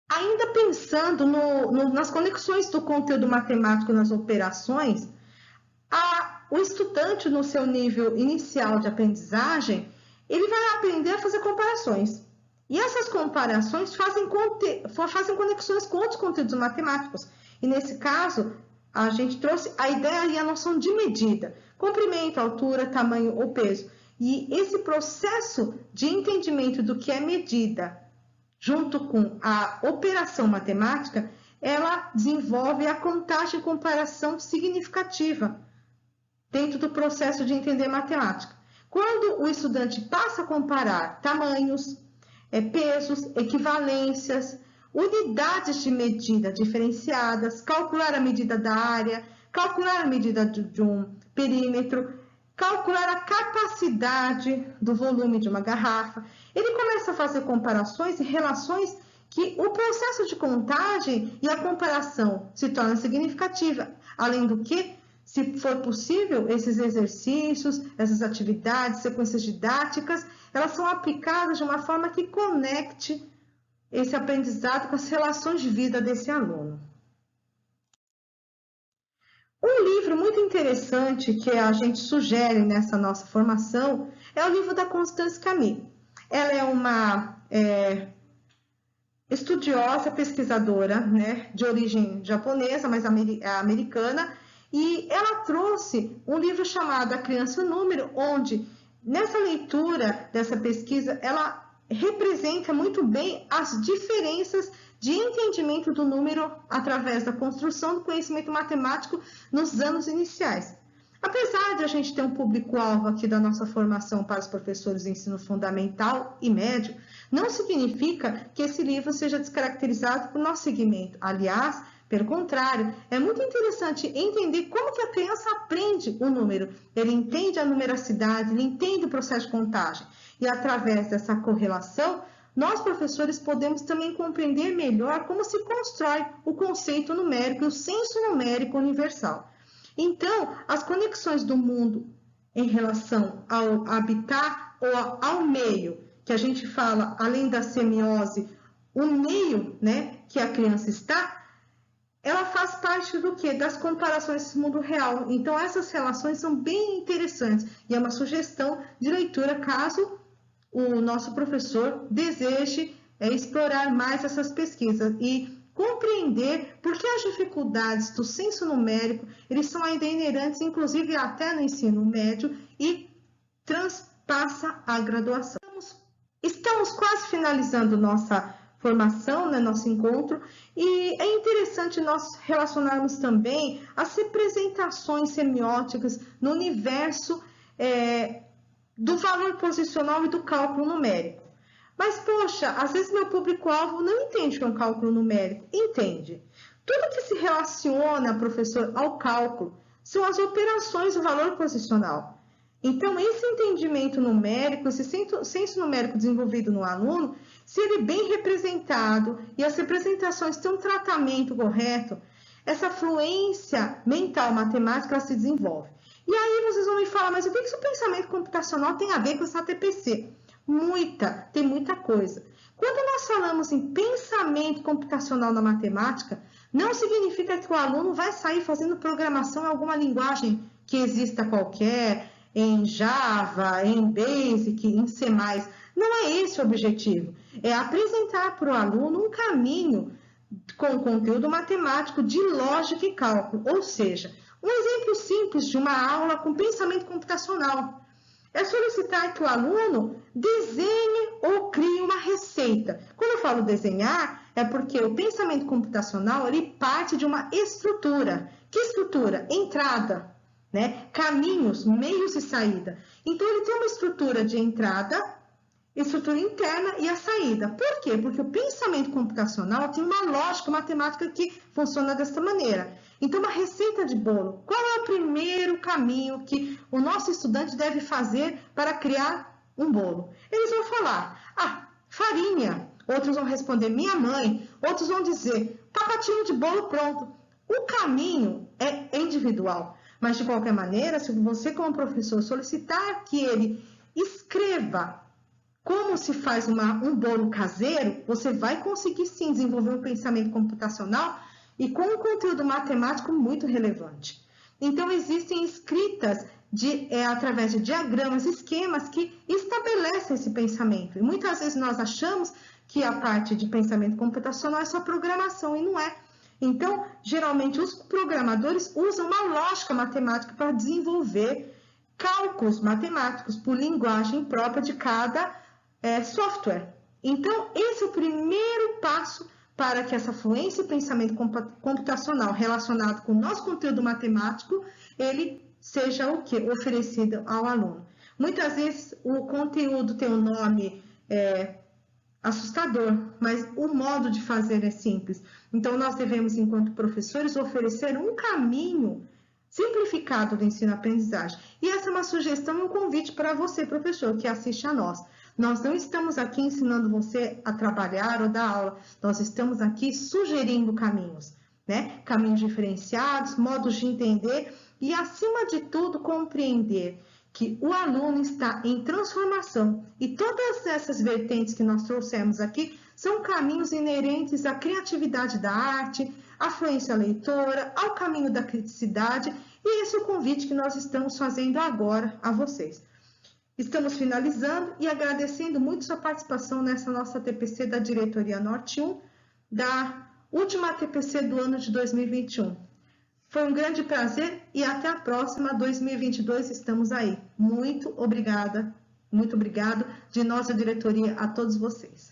Ainda pensando nas conexões do conteúdo matemático nas operações, o estudante no seu nível inicial de aprendizagem, ele vai aprender a fazer comparações. E essas comparações fazem conexões com outros conteúdos matemáticos. E nesse caso, a gente trouxe a ideia e a noção de medida, comprimento, altura, tamanho ou peso. E esse processo de entendimento do que é medida, junto com a operação matemática, ela desenvolve a contagem e comparação significativa dentro do processo de entender matemática. Quando o estudante passa a comparar tamanhos, pesos, equivalências, unidades de medida diferenciadas, calcular a medida da área, calcular a medida de um perímetro, calcular a capacidade do volume de uma garrafa, ele começa a fazer comparações e relações que o processo de contagem e a comparação se torna significativa, além do que, se for possível, esses exercícios, essas atividades, sequências didáticas, elas são aplicadas de uma forma que conecte esse aprendizado com as relações de vida desse aluno. Um livro muito interessante que a gente sugere nessa nossa formação é o livro da Constance Camille. Ela é uma estudiosa, pesquisadora, né, de origem japonesa, mas americana, e ela trouxe um livro chamado A Criança e o Número, onde, nessa leitura dessa pesquisa, ela representa muito bem as diferenças de entendimento do número através da construção do conhecimento matemático nos anos iniciais. Apesar de a gente ter um público-alvo aqui da nossa formação para os professores de ensino fundamental e médio, não significa que esse livro seja descaracterizado por nosso segmento. Aliás, pelo contrário, é muito interessante entender como que a criança aprende o número. Ele entende a numeracidade, ele entende o processo de contagem. E através dessa correlação, nós, professores, podemos também compreender melhor como se constrói o conceito numérico e o senso numérico universal. Então, as conexões do mundo em relação ao habitat ou ao meio, que a gente fala, além da semiose, o meio, né, que a criança está, ela faz parte do quê? Das comparações do mundo real. Então, essas relações são bem interessantes e é uma sugestão de leitura caso o nosso professor deseje explorar mais essas pesquisas e compreender por que as dificuldades do senso numérico, eles são ainda inerentes, inclusive até no ensino médio e transpassa a graduação. Estamos quase finalizando nossa formação, né, nosso encontro, e é interessante nós relacionarmos também as representações semióticas no universo do valor posicional e do cálculo numérico. Mas, poxa, às vezes meu público-alvo não entende o que é um cálculo numérico. Entende. Tudo que se relaciona, professor, ao cálculo são as operações do valor posicional. Então, esse entendimento numérico, esse senso numérico desenvolvido no aluno, se ele é bem representado e as representações têm um tratamento correto, essa fluência mental matemática ela se desenvolve. E aí vocês vão me falar, mas o que o pensamento computacional tem a ver com essa TPC? Tem muita coisa. Quando nós falamos em pensamento computacional na matemática, não significa que o aluno vai sair fazendo programação em alguma linguagem que exista qualquer, em Java, em Basic, em C++. Não é esse o objetivo. É apresentar para o aluno um caminho com conteúdo matemático de lógica e cálculo. Ou seja, um exemplo simples de uma aula com pensamento computacional é solicitar que o aluno desenhe ou crie uma receita. Quando eu falo desenhar, é porque o pensamento computacional ele parte de uma estrutura. Que estrutura? Entrada, né? Caminhos, meios e saída. Então, ele tem uma estrutura de entrada, estrutura interna e a saída. Por quê? Porque o pensamento computacional tem uma lógica matemática que funciona desta maneira. Então, uma receita de bolo. Qual é o primeiro caminho que o nosso estudante deve fazer para criar um bolo? Eles vão falar, farinha. Outros vão responder, minha mãe. Outros vão dizer, pacotinho de bolo pronto. O caminho é individual. Mas, de qualquer maneira, se você, como professor, solicitar que ele escreva como se faz um bolo caseiro, você vai conseguir sim desenvolver um pensamento computacional e com um conteúdo matemático muito relevante. Então, existem escritas através de diagramas, esquemas que estabelecem esse pensamento. E muitas vezes nós achamos que a parte de pensamento computacional é só programação, e não é. Então, geralmente, os programadores usam uma lógica matemática para desenvolver cálculos matemáticos por linguagem própria de cada software. Então, esse é o primeiro passo para que essa fluência e pensamento computacional relacionado com o nosso conteúdo matemático, ele seja o quê? Oferecido ao aluno. Muitas vezes o conteúdo tem um nome assustador, mas o modo de fazer é simples. Então, nós devemos, enquanto professores, oferecer um caminho simplificado do ensino-aprendizagem. E essa é uma sugestão e um convite para você, professor, que assiste a nós. Nós não estamos aqui ensinando você a trabalhar ou dar aula, nós estamos aqui sugerindo caminhos, né? Caminhos diferenciados, modos de entender e, acima de tudo, compreender que o aluno está em transformação e todas essas vertentes que nós trouxemos aqui são caminhos inerentes à criatividade da arte, à fluência leitora, ao caminho da criticidade, e esse é o convite que nós estamos fazendo agora a vocês. Estamos finalizando e agradecendo muito sua participação nessa nossa TPC da Diretoria Norte 1, da última TPC do ano de 2021. Foi um grande prazer e até a próxima, 2022, estamos aí. Muito obrigada, muito obrigado de nossa diretoria a todos vocês.